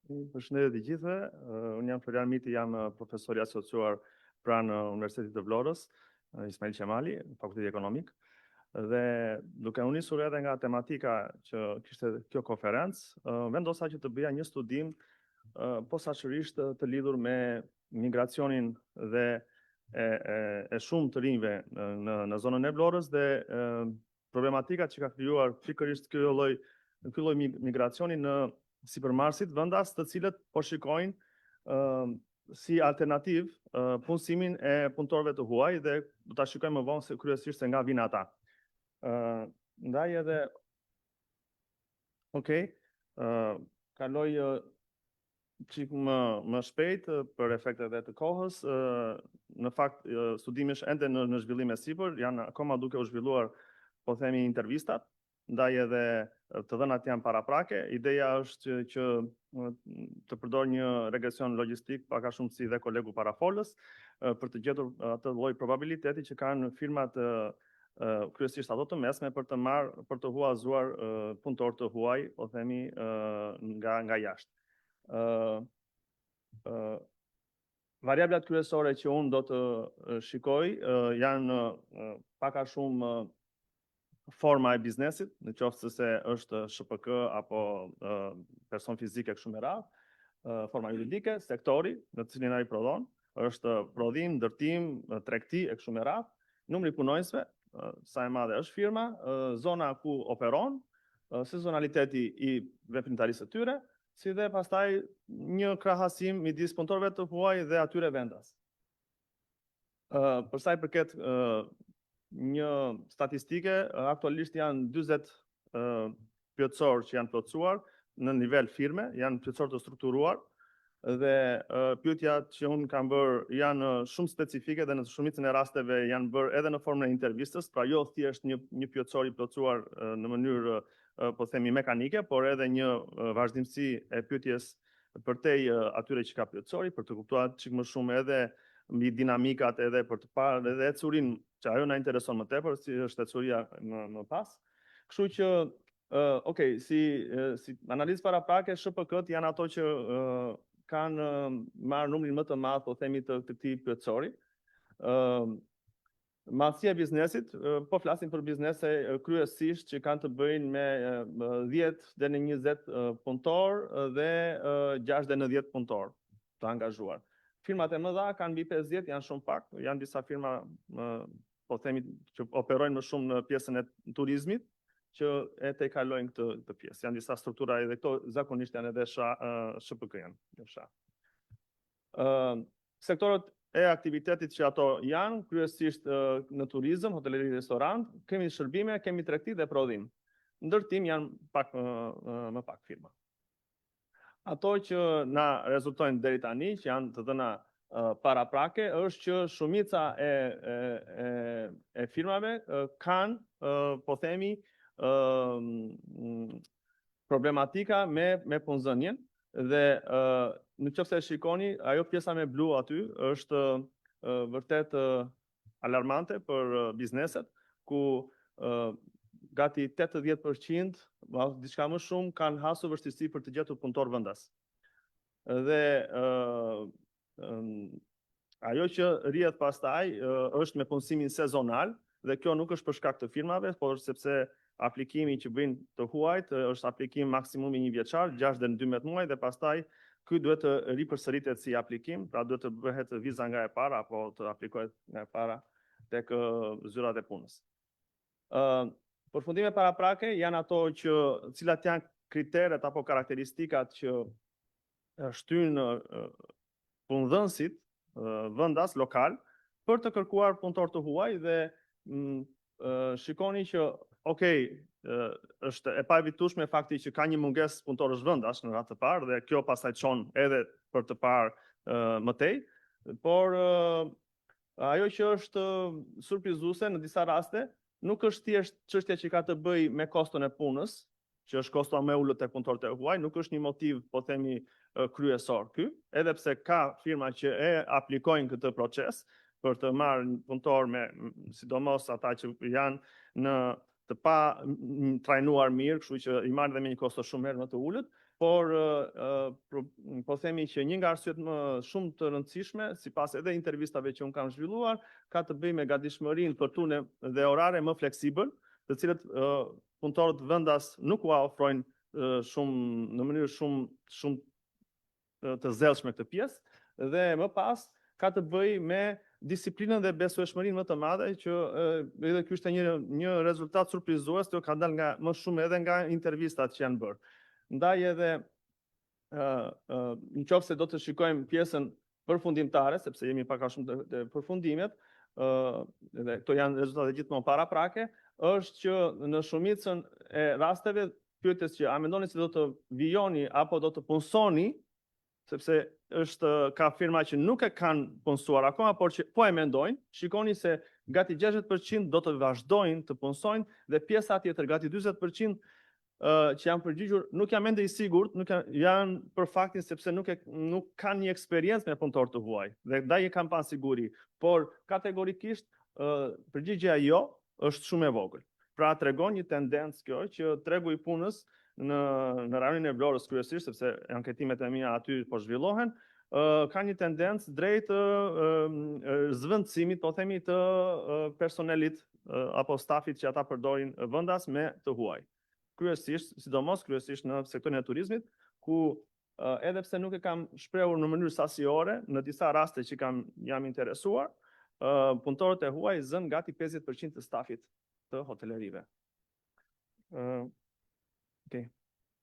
Përshëndetje të gjithëve, unë jam Florian Miti, jam profesor i asociuar pranë Universitetit të Vlorës, Ismail Qemali, Fakulteti Ekonomik, dhe duke u nisur edhe nga tematika që kishte kjo konferencë, vendosa që të bëja një studim posaçërisht të lidhur me migracionin dhe e shumë të rinjve në zonën e Vlorës dhe problematikat që ka krijuar pikërisht ky lloj migracioni në sipërmarrësit, vendas të cilët po shikojnë si alternativ punësimin e punëtorëve të huaj dhe do ta shikojmë më vonë se kryesisht se nga vinë ata. Ndaj edhe kaloj çik më shpejt për efektet e të kohës. Në fakt studimi është ende në zhvillim e sipër, janë akoma duke u zhvilluar, po themi, intervistat, ndaj edhe të dhënat janë paraprake. Ideja është që të përdor një regresion logjistik pak a shumë si dhe kolegu parafolës për të gjetur atë lloj probabiliteti që kanë firmat kryesisht ato të mesme për të huazuar punëtor të huaj, po themi, nga jashtë. Variablat kryesore që unë do të shikoj janë pak a shumë forma e biznesit, në qoftë se është SHPK apo person fizik e kështu me radhë, forma juridike, sektori në të cilin ai prodhon, është prodhim, ndërtim, tregti e kështu me radhë, numri punonjësve, sa e madhe është firma, zona ku operon, sezonaliteti i veprimtarisë së tyre, si dhe pastaj një krahasim midis punëtorëve të huaj dhe atyre vendas. Për sa i përket një statistike, aktualisht janë 40 plotësor që janë plotësuar në nivel firme, janë plotësor të strukturuar dhe pyetjat që unë kam bërë janë shumë specifike dhe në shumicën e rasteve janë bërë edhe në formën e intervistës, pra jo thjesht një plotësor i plotësuar në mënyrë po themi mekanike, por edhe një vazhdimsi e pyetjes përtej atyre që ka plotësori, për të kuptuar çik më shumë edhe mbi dinamikat edhe për të parë edhe ecurin që ajo na intereson më tepër, si është ecuria më pas. Kështu që okay, si analizë paraprake, SHPK-t janë ato që kanë marrë numrin më të madh, po themi të këtij plotësori. Madhësia e biznesit, po flasim për biznese kryesisht që kanë të bëjnë me 10 deri në 20 punëtor dhe 6 deri në 10 punëtor të angazhuar. Firmat e mëdha kanë mbi 50, janë shumë pak, janë disa firma po themi që operojnë më shumë në pjesën e turizmit, që e tejkalojnë këtë pjesë. Janë disa struktura edhe këto zakonisht janë edhe SHPK janë. Sektorët e aktivitetit që ato janë, kryesisht në turizëm, hoteleri, restorant, kemi shërbime, kemi tregti dhe prodhim. Ndërtim janë më pak firma. Ato që na rezultojnë deri tani, që janë të dhëna paraprake, është që shumica e firmave kanë, po themi, problematika me punëzënien dhe në qoftë se shikoni, ajo pjesa me blu aty është vërtet alarmante për bizneset, ku gati 80%, diçka më shumë, kanë hasur vështirësi për të gjetur punëtor vendas. Dhe ajo që rrihet pastaj është me punësimin sezonal, dhe kjo nuk është për shkak të firmave, por sepse aplikimi që bëjnë të huajt është aplikim maksimumi 1 vjeçar, 6 deri në 12 muaj, dhe pastaj ky duhet të ripërsëritet si aplikim, pra duhet të bëhet viza nga e para apo të aplikohet nga e para tek zyrat e punës. Përfundime paraprake janë ato që cilat janë kriteret apo karakteristikat që shtyn punëdhënësit vendas lokal për të kërkuar punëtor të huaj dhe shikoni që është e pavitueshme fakti që ka një mungesë punëtorësh vendas në radhë të parë dhe kjo pastaj çon edhe për të parë më tej, por ajo që është surprizuese në disa raste nuk është thjesht çështja që ka të bëjë me koston e punës, që është kosto më ulët tek punëtorët e huaj, nuk është një motiv, po themi, kryesor ky, edhe pse ka firma që e aplikojnë këtë proces për të marrë punëtor me sidomos ata që janë në të pa trajnuar mirë, kështu që i marrin dhe me një kosto shumë herë më të ulët, por po themi që një nga arsyet më shumë të rëndësishme, sipas edhe intervistave që unë kam zhvilluar, ka të bëjë me gatishmërinë për turne dhe orare më fleksibël, të cilët punëtorët vendas nuk u ofrojnë shumë në mënyrë shumë të zellshme këtë pjesë, dhe më pas ka të bëjë me disiplinën dhe besueshmërinë më të madhe, që edhe ky është një rezultat surprizues, që ka dalë nga më shumë edhe nga intervistat që janë bërë. Ndaj edhe nëse do të shikojmë pjesën përfundimtare, sepse jemi pak a shumë të përfundimet, dhe këto janë rezultate gjithmonë paraprake, është që në shumicën e rasteve pyetës që a mendoni se do të vijoni apo do të punsoni, sepse ka firma që nuk e kanë punësuar akoma, por që po e mendojnë, shikoni se gati 60% do të vazhdojnë të punsojnë dhe pjesa tjetër, gati 40% që janë përgjigjur, nuk janë ende i sigurt, nuk janë për faktin sepse nuk kanë një eksperiencë me punëtor të huaj dhe ndaj e kanë pa siguri, por kategorikisht përgjigjja jo është shumë e vogël. Pra tregon një tendencë kjo që tregu i punës në rajonin e Vlorës kryesisht, sepse anketimet e mia aty po zhvillohen, ka një tendencë drejt zvendësimit, po themi, të personelit apo stafit që ata përdorin vendas me të huaj. Kryesisht, sidomos kryesisht në sektorin e turizmit, ku edhe pse nuk e kam shprehur në mënyrë sasiore, në disa raste që jam interesuar, punëtorët e huaj zën gati 50% të stafit të hotelerive.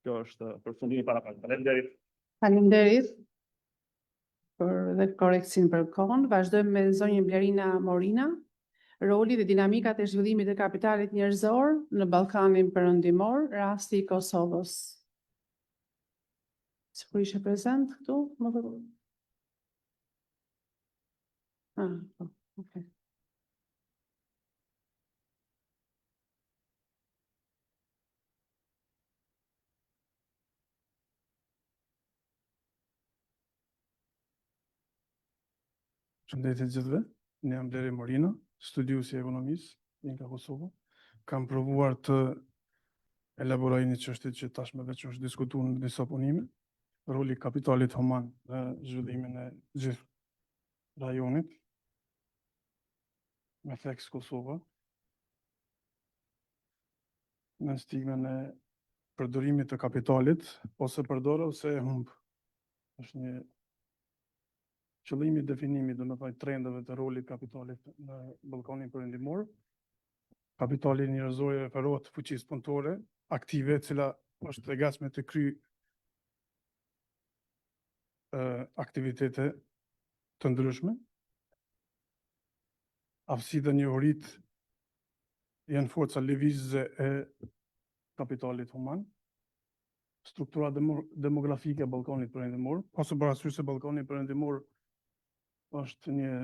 Kjo është përfundimi paraprake. Faleminderit. Faleminderit për dhe koreksin për kohën. Vazhdojmë me zonjën Blerina Morina, roli dhe dinamikat e zhvillimit të kapitalit njerëzor në Ballkanin Perëndimor, rasti i Kosovës. Sikur ishe prezent këtu, më vërtet. Po, okay. Shëndetje gjithëve, unë jam Bleri Morino, studiuesi i ekonomisë nga Kosova. Kam provuar të elaboroj një çështje që tashmë veç është diskutuar në disa punime, roli i kapitalit human në zhvillimin e gjithë rajonit, me theks Kosova, në stigmen e përdorimit të kapitalit, ose përdorë ose e humb. Është një qëllimi i definimit, do të thotë trendeve të rolit kapitalit në Ballkanin Perëndimor. Kapitali njerëzor referohet fuqisë punëtore aktive, e cila është e gatshme të kryejë aktivitete të ndryshme. Aftësitë dhe njohuritë janë forca lëvizëse e kapitalit human. Struktura demografike e Ballkanit Perëndimor, ose parasysh se Ballkani Perëndimor është një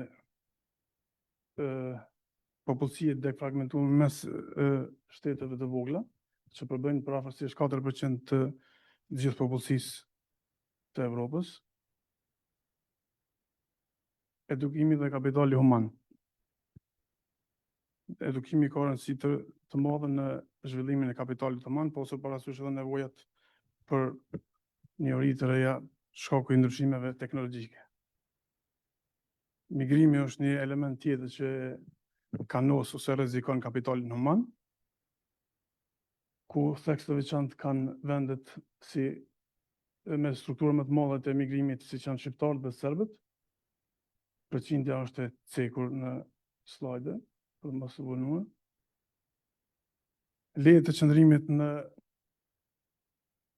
popullsi e defragmentuar mes shteteve të vogla, që përbëjnë përafërsisht 4% të gjithë popullsisë të Evropës. Edukimi dhe kapitali human. Edukimi ka rëndësi të madhe në zhvillimin e kapitalit human, po ose parasysh edhe nevojat për njohuri të reja shkaku i ndryshimeve teknologjike. Migrimi është një element tjetër që kanos ose rrezikon kapitalin human, ku theks të veçantë kanë vendet si me struktura më të mëdha të emigrimit, siç janë shqiptarët dhe serbët. Përqindja është e cekur në slajde, për mos u vonuar. Leje të qëndrimit në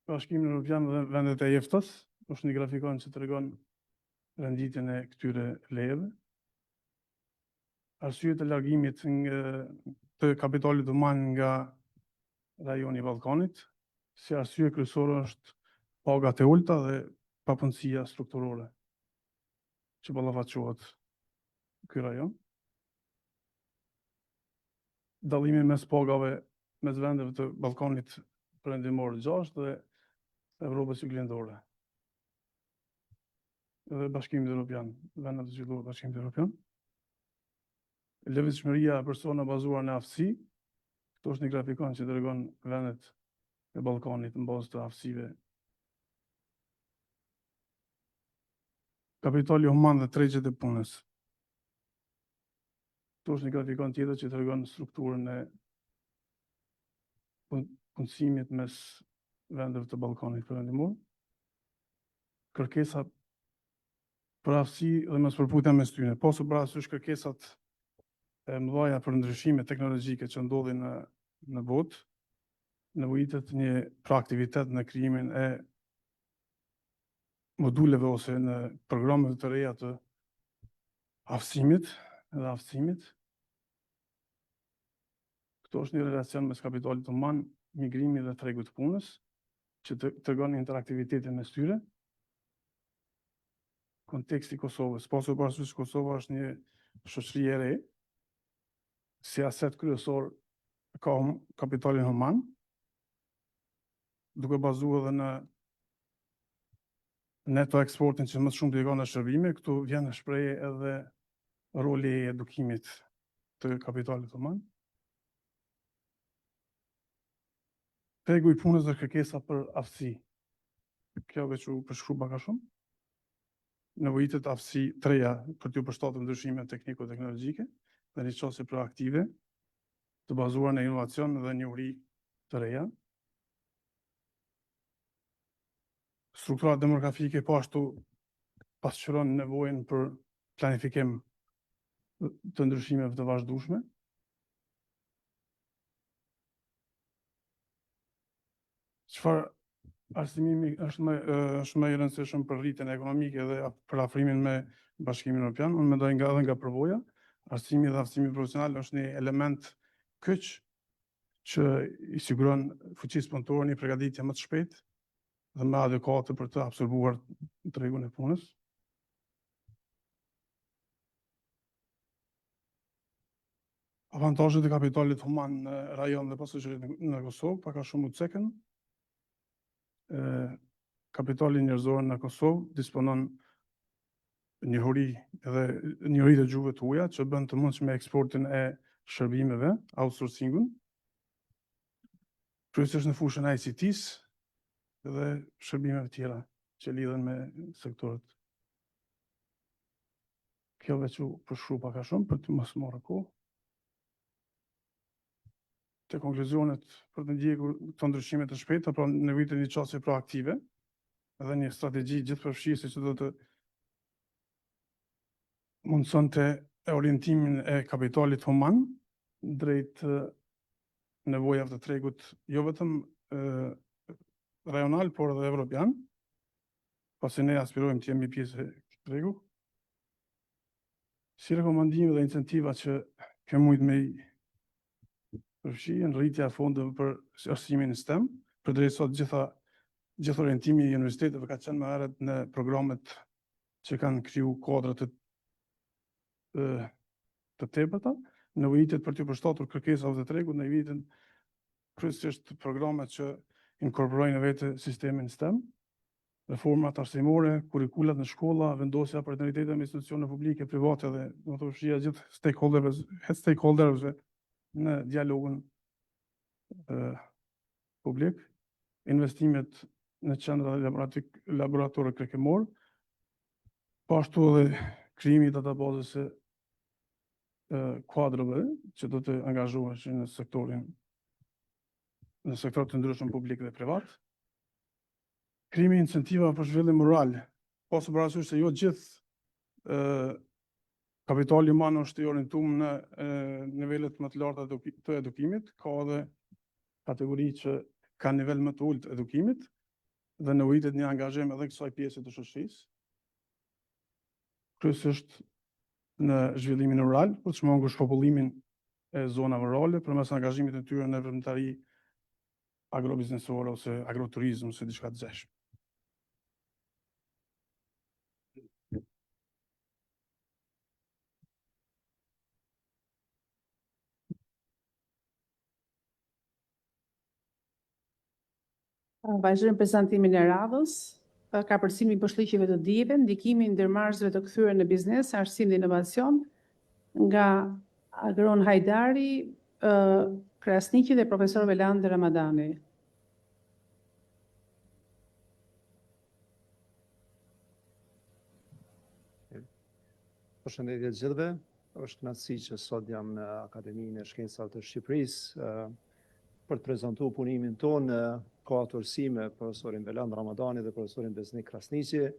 Bashkimin Evropian dhe vendet e EFTA-s, është një grafikon që tregon renditjen e këtyre lejeve. Arsyet e largimit të kapitalit human nga rajoni i Ballkanit, si arsye kryesore është pagat e ulta dhe papunësia strukturore që ballafaqohet ky rajon. Dallimi mes pagave mes vendeve të Ballkanit Perëndimor 6 dhe Evropës Juglindore. Dhe Bashkimit Evropian, vendet e zhvilluar Bashkimit Evropian. Lëvizshmëria e personave bazuar në aftësi. Këto është një grafikon që tregon vendet e Ballkanit në bazë të aftësive. Kapitali human dhe tregjet e punës. Këto është një grafikon tjetër që tregon strukturën e punësimit mes vendeve të Ballkanit Perëndimor. Kërkesa për aftësi dhe mos përputja mes tyre, po së parasysh kërkesat e mëdha për ndryshime teknologjike që ndodhin në botë, nevojitet një proaktivitet në krijimin e moduleve ose në programet të reja të aftësimit dhe aftësimit. Këto është një relacion mes kapitalit human, migrimi dhe tregut të punës, që tregon interaktivitetin mes tyre. Konteksti i Kosovës, po së parasysh Kosova është një shoqëri e re, si aset kryesor ka kapitalin human, duke bazuar edhe në neto eksportin që më shumë të ka në shërbime. Këtu vjen në shprehje edhe roli i edukimit të kapitalit human. Tregu i punës dhe kërkesa për aftësi. Kjo veç u përshkru baka shumë. Nevojitet aftësi treja për t'ju përshtatur ndryshime tekniko-teknologjike dhe një qasje proaktive të bazuar në inovacion dhe njohuri të reja. Struktura demografike po ashtu pasqyron nevojën për planifikim të ndryshimeve të vazhdueshme. Çfarë arsimimi është më i rëndësishëm për rritjen ekonomike dhe për afrimin me Bashkimin Evropian? Unë mendoj nga përvoja, arsimi dhe aftësimi profesional është një element kyç që i siguron fuqisë punëtore një përgatitje më të shpejtë dhe më adekuate për të absorbuar tregun e punës. Avantazhet e kapitalit human në rajon dhe pasojë në Kosovë, pak a shumë u cekën. Kapitali njerëzor në Kosovë disponon njohuri të gjuhëve të huaja që bën të mundshme eksportin e shërbimeve, outsourcingun, kryesisht në fushën e ICT-s dhe shërbimeve tjera që lidhen me sektorët. Kjo veç u përshkru pak a shumë për të mos marrë kohë. Te konkluzionet për të ndjekur këto ndryshime të shpejta, pra nevojitet një çështje proaktive dhe një strategji gjithëpërfshirëse që do të mundsonte orientimin e kapitalit human drejt nevojave të tregut jo vetëm rajonal, por edhe evropian, pasi ne aspirojmë të jemi pjesë e këtij tregu. Si rekomandime dhe incentiva që kjo mund me i përfshi rritja e fondeve për arsimin në STEM, përderisa sot gjithë orientimi i universiteteve ka qenë më herët në programet që kanë kriju kuadrat të tepërta, nevojitet për të përshtatur kërkesave të tregut, nevojitet kryesisht programet që inkorporojnë në vete sistemin STEM, reformat arsimore, kurrikulat në shkolla, vendosja partneritete me institucione publike, private dhe do të përfshija gjithë stakeholderëve në dialogun publik, investimet në qendra dhe laboratore krekemor, pashtu edhe krijimi i databazës së kuadrove që do të angazhoheshin në sektor të ndryshëm publik dhe privat. Krijimi i incentiva për zhvillim moral, pasë parasysh se jo gjithë kapitali human është i orientuar në nivelet më të larta të edukimit, ka edhe kategori që ka nivel më të ulët edukimit dhe nevojitet një angazhim edhe kësaj pjese të shoqërisë. Kryesisht në zhvillimin rural, për të shmangur shpopullimin e zonave rurale përmes angazhimit të tyre në veprimtari agrobiznesore ose agroturizëm ose diçka të zeshme. Vazhdojmë prezantimin e radhës. Ka përcjellimin e përshtatjeve të dijeve, ndikimin e ndërmarrësve të kthyer në biznes, arsim dhe inovacion nga Agron Hajdari, Krasniqi dhe profesor Veland Ramadani. Përshëndetje të gjithëve, është kënaqësi që sot jam në Akademinë e Shkencave të Shqipërisë për të prezantuar punimin tonë ka autorësi me profesorin Veland Ramadani dhe profesorin Besnik Krasniqi.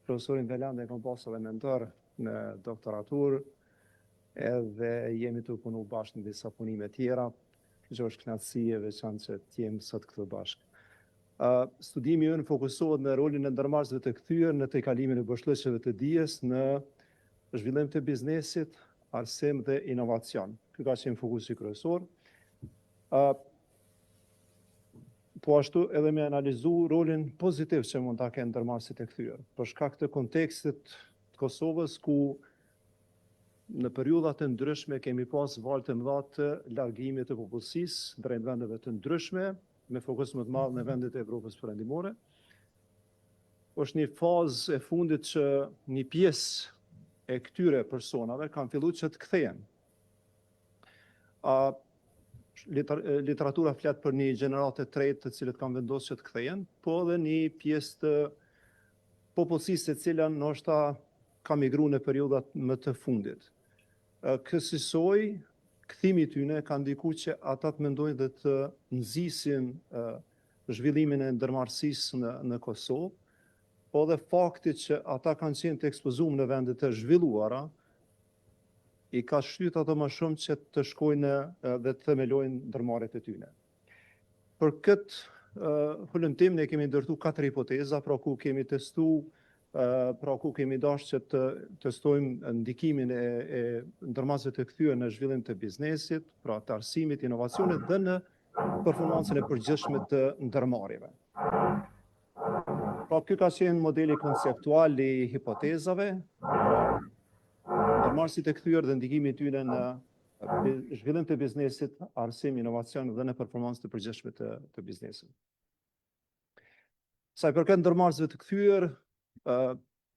Profesorin Veland e kam pasur edhe mentor në doktoratur, edhe jemi të punu bashkë në disa punime tjera, që është kënaqësi e veçantë që të jemi sot këtu bashkë. Studimi ynë fokusohet në rolin e ndërmarrësve të kthyer në tejkalimin e bështllëqeve të dijes në zhvillim të biznesit, arsim dhe inovacion. Ky ka qenë fokusi kryesor. Po ashtu edhe me analizu rolin pozitiv që mund ta kenë ndërmarrësit e kthyer. Për shkak të kontekstit të Kosovës ku në periudha të ndryshme kemi pas valë të mëdha të largimit të popullsisë drejt vendeve të ndryshme, me fokus më të madh në vendet e Evropës Perëndimore. Është një fazë e fundit që një pjesë e këtyre personave kanë filluar që të kthehen. Literatura flet për një gjeneratë të tretë të cilët kanë vendosur që të kthehen, po edhe një pjesë të popullsisë e cila ndoshta ka migruar në periudhat më të fundit. Kësaj kthimi i tyre ka ndikuar që ata të mendojnë dhe të nxisin zhvillimin e ndërmarrësisë në Kosovë, po dhe fakti që ata kanë qenë të ekspozuar në vendet e zhvilluara, i ka shtyt ato më shumë që të shkojnë dhe të themelojnë ndërmarrjet e tyre. Për këtë hulumtim ne kemi ndërtuar 4 hipoteza, pra ku kemi testuar pra ku kemi dashur që të testojmë ndikimin e ndërmarrësve të kthyer në zhvillim të biznesit, pra të arsimit, inovacionit dhe në performancën e përgjithshme të ndërmarrjeve. Pra ky ka qenë modeli konceptual i hipotezave, ndërmarrësit e kthyer dhe ndikimi i tyre në zhvillim të biznesit, arsim, inovacion dhe në performancë të përgjithshme të biznesit. Sa i përket ndërmarrësve të kthyer,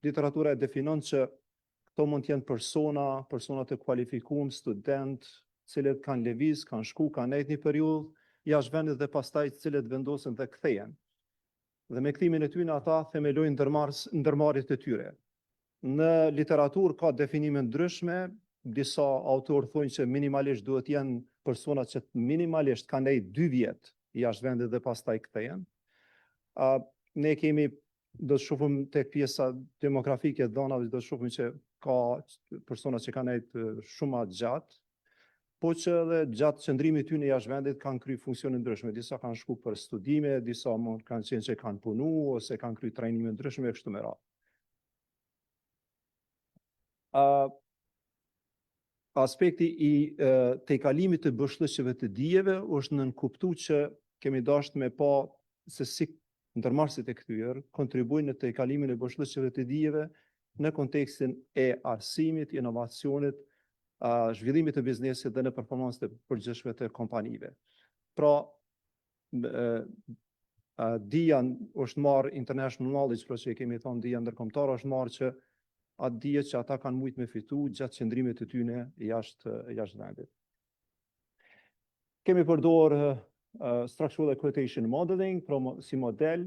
literatura e definon që këto mund të jenë persona të kualifikuar, student, cilët kanë lëviz, kanë shku, kanë nejt një periudhë jashtë vendit dhe pastaj cilët vendosen dhe kthehen. Dhe me kthimin e tyre ata themelojnë ndërmarrjet e tyre. Në literaturë ka definime ndryshme, disa autorë thonë që minimalisht duhet jenë persona që minimalisht kanë nejt 2 vjet jashtë vendit dhe pastaj kthehen. Ne do të shohim tek pjesa demografike e dhënave, do të shohim që ka persona që kanë nejt shumë më gjatë, po që edhe gjatë qëndrimit të tyre jashtë vendit kanë kryer funksione ndryshme. Disa kanë shku për studime, disa mund kanë qenë që kanë punu ose kanë kryer trajnime ndryshme kështu me radhë. Aspekti i tejkalimit të bështëqeve të dijeve është nënkuptuar që kemi dashur me pa se si ndërmarrësit e kthyer kontribuojnë në tejkalimin e bështëqeve të dijeve në kontekstin e arsimit, inovacionit, zhvillimit të biznesit dhe në performancën e përgjithshme të kompanive. Pra, dija është marrë international knowledge, pra që kemi thonë dija ndërkombëtare është marrë që atë dije që ata kanë mujt me fitu gjatë qëndrimit të tyre jashtë vendit. Kemi përdor structural equitation modeling si model,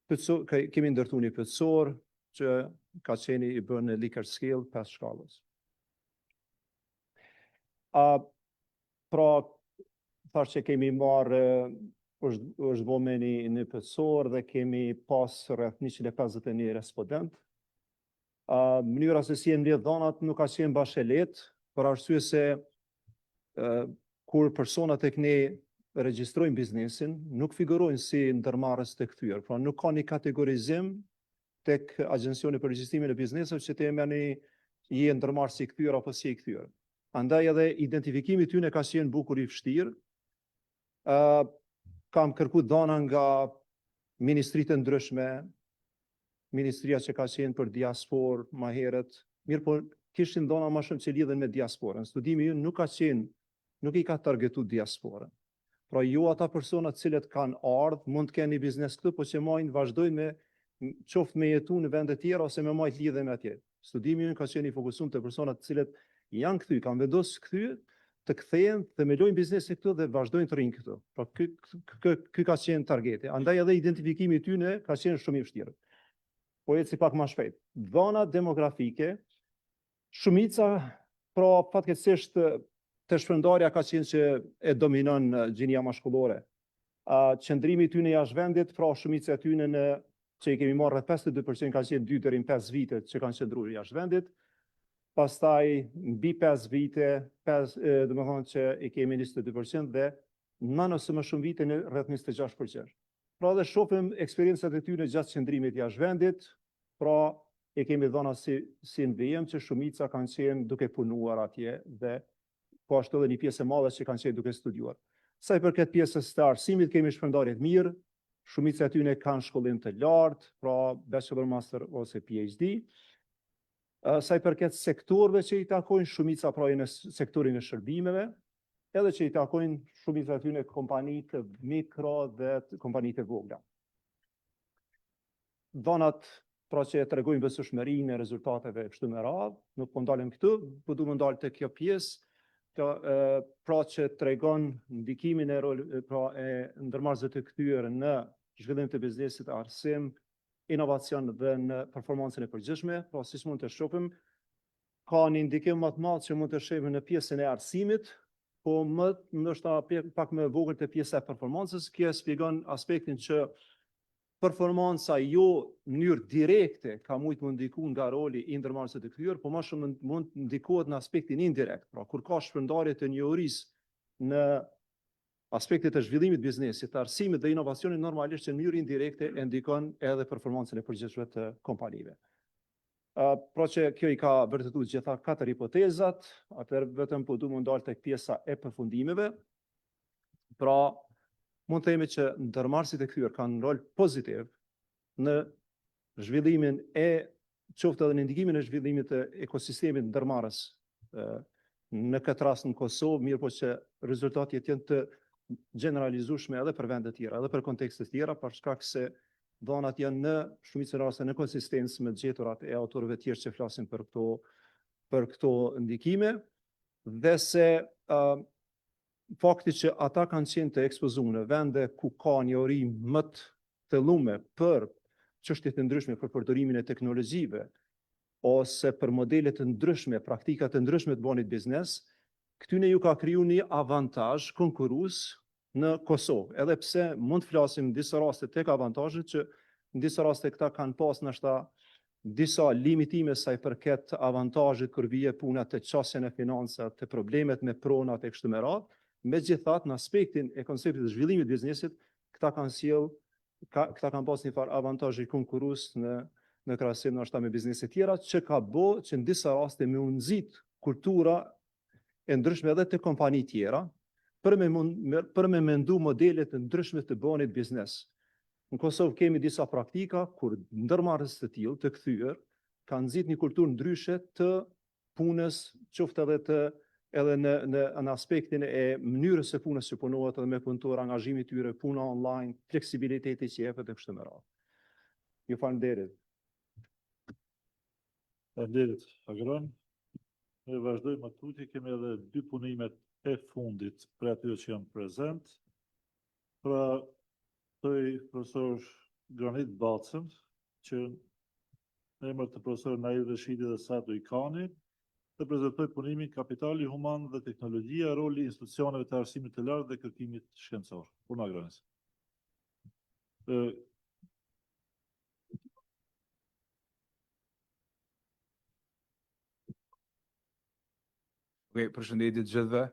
kemi ndërtu një pëtësor që ka qeni i bërë në Likert scale 5 shkallës. Pra, thash që kemi marrë, është bo me një pëtësor dhe kemi pas rreth 151 respondent. Mënyra se si e mbledh dhënat nuk ka qenë bashkë e lehtë, për arsye se kur personat tek ne regjistrojnë biznesin, nuk figurojnë si ndërmarrës të kthyer, pra nuk ka një kategorizim tek Agjencioni për Regjistrimin e Bizneseve që të jemi je ndërmarrës i kthyer apo si i kthyer. Andaj edhe identifikimi i tyre ka qenë bukur i vështirë. Kam kërkuar dhëna nga ministritë të ndryshme, ministria që ka qenë për diasporë më herët, mirë po kishin dhëna më shumë që lidhen me diasporën. Studimi ynë nuk i ka targetu diasporën. Pra jo ata persona të cilët kanë ardhur, mund të kenë një biznes këtu, po që vazhdojnë me qoftë me jetu në vende tjera ose me majt lidhe me atje. Studimi ynë ka qenë i fokusuar te personat të cilët janë këtu, kanë vendosur këtu, të kthehen, themelojnë biznesin këtu dhe vazhdojnë të rinë këtu. Pra ky ka qenë targeti. Andaj edhe identifikimi i tyre ka qenë shumë i vështirë. Po eci pak më shpejt. Dhëna demografike, shumica, pra fatkeqësisht të shpërndarja ka qenë që e dominon gjinia maskullore. Qëndrimi i tyre jashtë vendit, pra shumica e tyre që i kemi marrë rreth 52% ka qenë 2 deri në 5 vite që kanë qëndruar jashtë vendit. Pastaj mbi 5 vite, domethënë që i kemi 22% dhe më ose më shumë vite në rreth 26%. Pra dhe shohim eksperiencat e tyre gjatë qëndrimit jashtë vendit, pra e kemi dhëna si në VM që shumica kanë qenë duke punuar atje dhe po ashtu edhe një pjesë e madhe që kanë qenë duke studiuar. Sa i përket pjesës të arsimit, kemi shpërndarje të mirë, shumica e tyre kanë shkollim të lartë, pra bachelor, master ose PhD. Sa i përket sektorëve që i takojnë, shumica pra në sektorin e shërbimeve, edhe që i takojnë shumica e tyre kompanitë mikro dhe kompanitë vogla. Dhënat pra që tregojnë besueshmërinë e rezultateve kështu me radhë, nuk po ndalem këtu, po du më ndalë te kjo pjesë, pra që tregon ndikimin e ndërmarrësve të kthyer në zhvillim të biznesit, arsim, inovacion dhe në performancën e përgjithshme, pra siç mund të shohim, ka një ndikim më të madh që mund të shohim në pjesën e arsimit, po ndoshta pak më vogël te pjesa e performancës. Kjo shpjegon aspektin që performanca jo në mënyrë direkte ka mujt më ndiku nga roli i ndërmarrësve të kthyer, po më shumë mund ndikohet në aspektin indirekt. Pra kur ka shpërndarje të njohurisë në aspektit të zhvillimit biznesit, të arsimit dhe inovacionit normalisht që në mënyrë indirekte e ndikon edhe performancën e përgjithshme të kompanive. Pra që kjo i ka vërtetuar gjitha 4 hipotezat, atëherë vetëm po du më ndalë tek pjesa e përfundimeve. Pra, mund të themi që ndërmarrësit e kthyer kanë rol pozitiv në zhvillimin qoftë edhe në ndikimin e zhvillimit të ekosistemit ndërmarrës në këtë rast në Kosovë, mirë po që rezultatet janë të generalizueshme edhe për vende të tjera, edhe për kontekste të tjera, për shkak se dhënat janë në shumicën e raste në konsistencë me gjeturat e autorëve të tjerë që flasin për këto ndikime, dhe se fakti që ata kanë qenë të ekspozuar në vende ku ka njohuri më të thelluar për çështje të ndryshme, për përdorimin e teknologjive ose për modele të ndryshme, praktika të ndryshme të bënit biznes, këtyne ju ka kriju një avantazh konkurrues në Kosovë. Edhe pse mund të flasim në disa raste tek avantazhet që në disa raste këta kanë pas ndoshta disa limitime sa i përket avantazhit kur vije puna të çështjen e financat, të problemet me pronat e kështu me radhë. Megjithatë, në aspektin e konceptit të zhvillimit të biznesit, këta kanë pas një farë avantazhi konkurrues në krahasim ndoshta me biznese tjera, që ka bë që në disa raste me u nxit kultura e ndryshme edhe të kompani tjera, për me mendu modelet të ndryshme të bënit biznes. Në Kosovë kemi disa praktika kur ndërmarrës të tillë të kthyer kanë nxit një kulturë ndryshe të punës, qoftë edhe në aspektin e mënyrës së punës që punohet edhe me punëtor, angazhimi i tyre, puna online, fleksibiliteti që jepet e kështu me radhë. Ju falenderit. Faleminderit, Agron. Ne vazhdojmë me tutje, kemi edhe 2 punimet e fundit për atyre që janë prezent. Pra, profesor Granit Bacën, që në emër të profesor Nail Reshidi dhe Sadu Ikani, të prezentoj punimin Kapitali Human dhe Teknologjia, roli i institucioneve të arsimit të lartë dhe kërkimit shkencor. Puna Granis. Përshëndetje të gjithëve,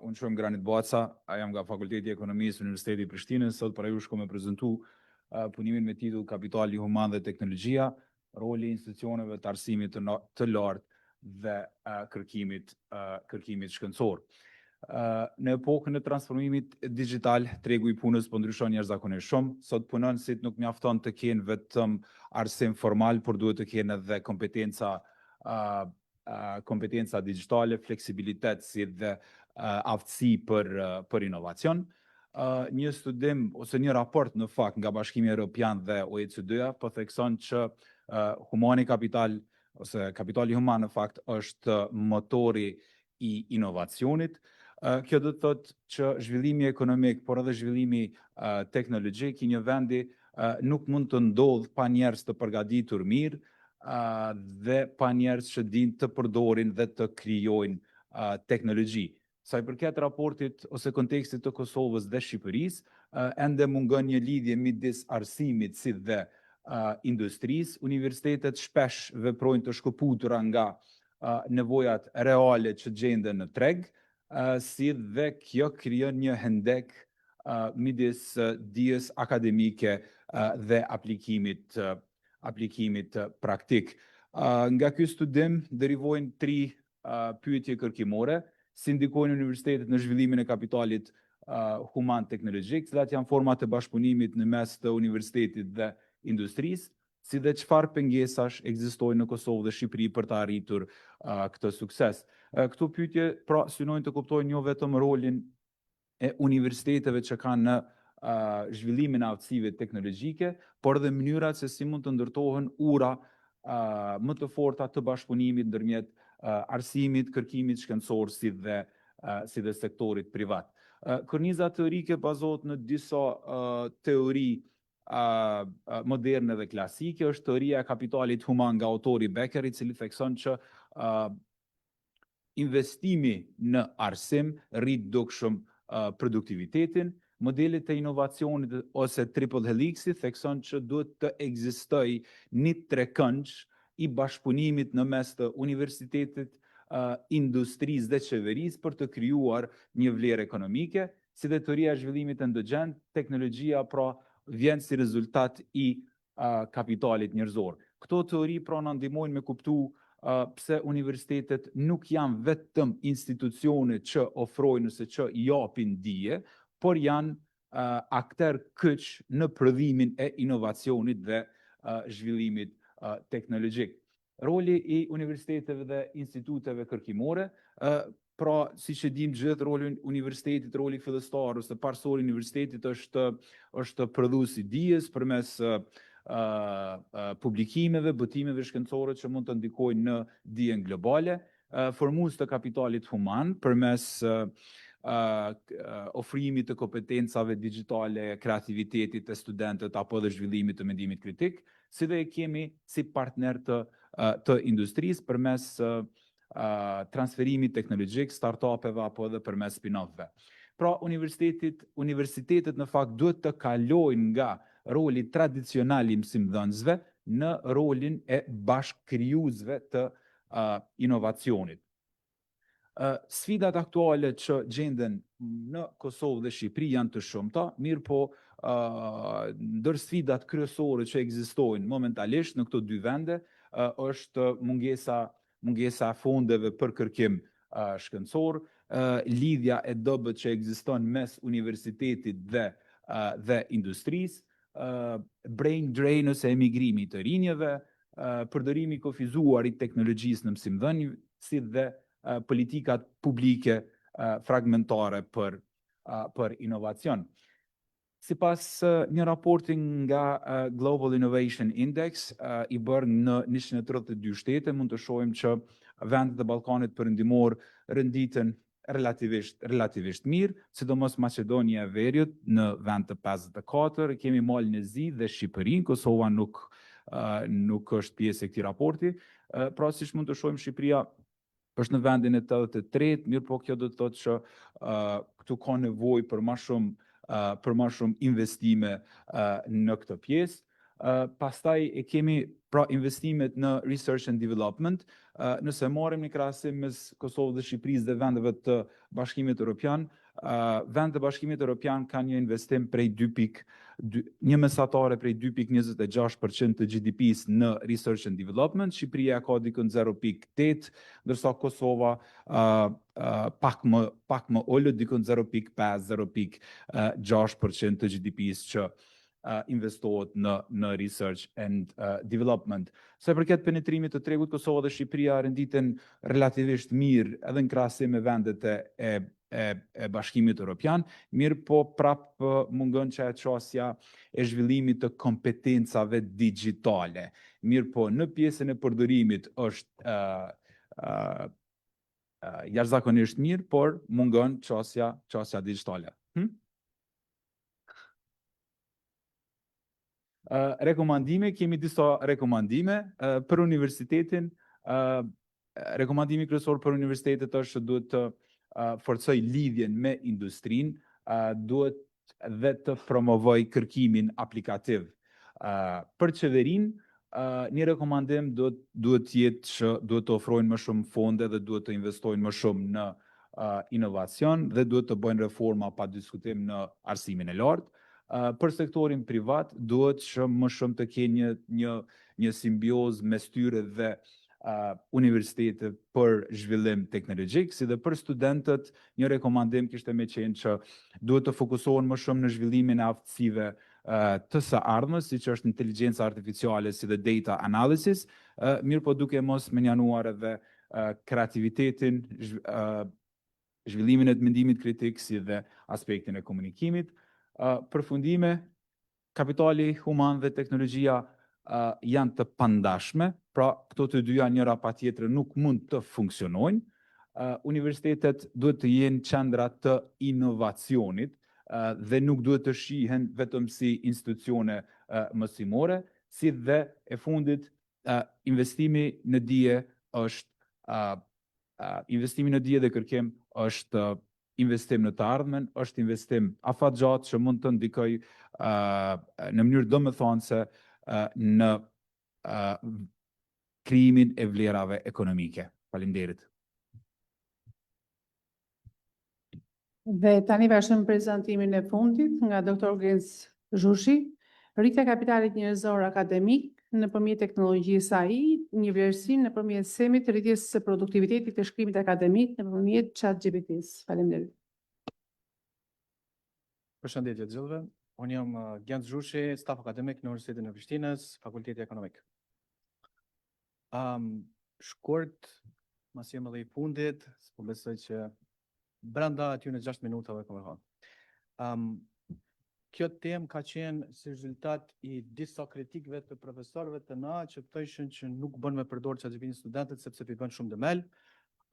unë quhem Granit Baca, jam nga Fakulteti i Ekonomisë Universiteti i Prishtinës, sot para jush kam prezantu punimin me titull Kapitali Human dhe Teknologjia, roli i institucioneve të arsimit të lartë dhe kërkimit shkencor. Në epokën e transformimit digital, tregu i punës po ndryshon jashtëzakonisht shumë. Sot punonësit nuk mjafton të kenë vetëm arsim formal, por duhet të kenë edhe kompetenca digitale, fleksibilitet si dhe aftësi për inovacion. Një studim ose një raport në fakt nga Bashkimi Evropian dhe OECD-a po thekson që humani kapital ose kapitali human në fakt është motori i inovacionit. Kjo do të thotë që zhvillimi ekonomik, por edhe zhvillimi teknologjik i një vendi nuk mund të ndodhë pa njerëz të përgatitur mirë dhe pa njerëz që dinë të përdorin dhe të krijojnë teknologji. Sa i përket raportit ose kontekstit të Kosovës dhe Shqipërisë, ende mungon një lidhje midis arsimit si dhe industrisë. Universitetet shpesh veprojnë të shkëputura nga nevojat reale që gjenden në treg, si dhe kjo krijon një hendek midis dijes akademike dhe aplikimit praktik. Nga ky studim derivojnë 3 pyetje kërkimore, si ndikojnë universitetet në zhvillimin e kapitalit human teknologjik, cilat janë format e bashkëpunimit në mes të universitetit dhe industrisë, si dhe çfarë pengesash ekzistojnë në Kosovë dhe Shqipëri për të arritur këtë sukses. Këto pyetje pra synojnë të kuptojnë jo vetëm rolin e universiteteve që kanë në zhvillimin e aftësive teknologjike, por edhe mënyrat se si mund të ndërtohen ura më të forta të bashkëpunimit ndërmjet arsimit, kërkimit shkencor si dhe sektorit privat. Korniza teorike bazohet në disa teori moderne dhe klasike. Është teoria e kapitalit human nga autori Becker, i cili thekson që investimi në arsim rrit dukshëm produktivitetin. Modelet e inovacionit ose triple helixit thekson që duhet të ekzistojë një trekëndsh i bashkëpunimit në mes të universitetit, industrisë dhe qeverisë për të krijuar një vlerë ekonomike. si dhe teoria e zhvillimit endogen, teknologjia pra vjen si rezultat i kapitalit njerëzor. Këto teori pra na ndihmojnë me kuptu pse universitetet nuk janë vetëm institucione që ofrojnë ose që japin dije, por janë akter kyç në prodhimin e inovacionit dhe zhvillimit teknologjik. Roli i universiteteve dhe instituteve kërkimore, pra si që dim gjithë roli universitetit, roli fillestar ose parsor i universitetit është prodhuesi dijes përmes publikimeve, botimeve shkencore që mund të ndikojnë në dijen globale, formues të kapitalit human përmes ofrimit të kompetencave digjitale, kreativitetit të studentët apo dhe zhvillimit të mendimit kritik, si dhe kemi si partner të industrisë përmes transferimit teknologjik, startupeve apo edhe përmes spin-offve. Pra, universitetet në fakt duhet të kalojnë nga roli tradicional i mësimdhënësve në rolin e bashkëkrijuesve të inovacionit. Sfidat aktuale që gjenden në Kosovë dhe Shqipëri janë të shumta, mirë po ndër sfidat kryesore që ekzistojnë momentalisht në këto dy vende është mungesa e fondeve për kërkim shkencor, lidhja e dobët që ekziston mes universitetit dhe industrisë, brain drain ose emigrimi të rinjeve, përdorimi kufizuar i teknologjisë në mësimdhënie, si dhe politikat publike fragmentare për inovacion. Sipas një raporti nga Global Innovation Index i bërë në 132 shtete, mund të shohim që vendet e Ballkanit Perëndimor renditen relativisht mirë, sidomos Maqedonia e Veriut në vend të 54, kemi Malin e Zi dhe Shqipërinë, Kosova nuk është pjesë e këtij raporti. Pra siç mund të shohim, Shqipëria është në vendin e 83, mirë po kjo do të thotë që këtu ka nevojë për më shumë investime në këtë pjesë. Pastaj e kemi pra investimet në research and development. Nëse marrim një krahasim mes Kosovës dhe Shqipërisë dhe vendeve të Bashkimit Evropian, vendet e Bashkimit Evropian kanë një investim prej një mesatare prej 2.26% të GDP-s në research and development, Shqipëria ka dikon 0.8, ndërsa Kosova pak më ulët, dikon 0.5-0.6% të GDP-s që investohet në research and development. Sa i përket penetrimit të tregut, Kosova dhe Shqipëria renditen relativisht mirë edhe në krahasim me vendet e Bashkimit Evropian, mirë po prapë mungon çështja e zhvillimit të kompetencave digjitale. Mirë po në pjesën e përdorimit është jashtëzakonisht mirë, por mungon çështja digjitale. Rekomandime, kemi disa rekomandime për universitetin. Rekomandimi kryesor për universitetet është që duhet të forcoj lidhjen me industrinë, duhet dhe të promovoj kërkimin aplikativ. Për qeverinë, një rekomandim duhet jetë që duhet të ofrojnë më shumë fonde dhe duhet të investojnë më shumë në inovacion dhe duhet të bëjnë reforma pa diskutim në arsimin e lartë. Për sektorin privat, duhet që më shumë të kenë një simbiozë mes tyre dhe universitetet për zhvillim teknologjik, si dhe për studentët, një rekomandim kishte me qenë që duhet të fokusohen më shumë në zhvillimin e aftësive të së ardhmes, siç është inteligjenca artificiale si dhe data analysis, mirë po duke mos menjanuar edhe kreativitetin, zhvillimin e mendimit kritik si dhe aspektin e komunikimit. Përfundime, kapitali human dhe teknologjia janë të pandashme, pra këto të dyja njëra patjetër nuk mund të funksionojnë. Universitetet duhet të jenë qendra të inovacionit dhe nuk duhet të shihen vetëm si institucione mësimore, si dhe e fundit investimi në dije dhe kërkim është investim në të ardhmen, është investim afatgjatë që mund të ndikoj në mënyrë domethënëse në krijimin e vlerave ekonomike. Faleminderit. Dhe tani vazhdojmë prezantimin e fundit nga Dr. Gens Zhushi, rritja e kapitalit njerëzor akademik nëpërmjet teknologjisë AI, një vlerësim nëpërmjet SEM-it, rritjes së produktivitetit të shkrimit akademik nëpërmjet ChatGPT-s. Faleminderit. Përshëndetje të gjithëve. Unë jam Gjens Zhushi, staf akademik në Universitetin e Prishtinës, Fakulteti Ekonomik. Shkurt, mas jem edhe i fundit, s'po besoj që brenda aty në 6 minutave kam e thonë. Kjo temë ka qenë si rezultat i disa kritikëve të profesorëve të na që thoshin që nuk bën me përdor ChatGPT studentët sepse i bën shumë dëmel.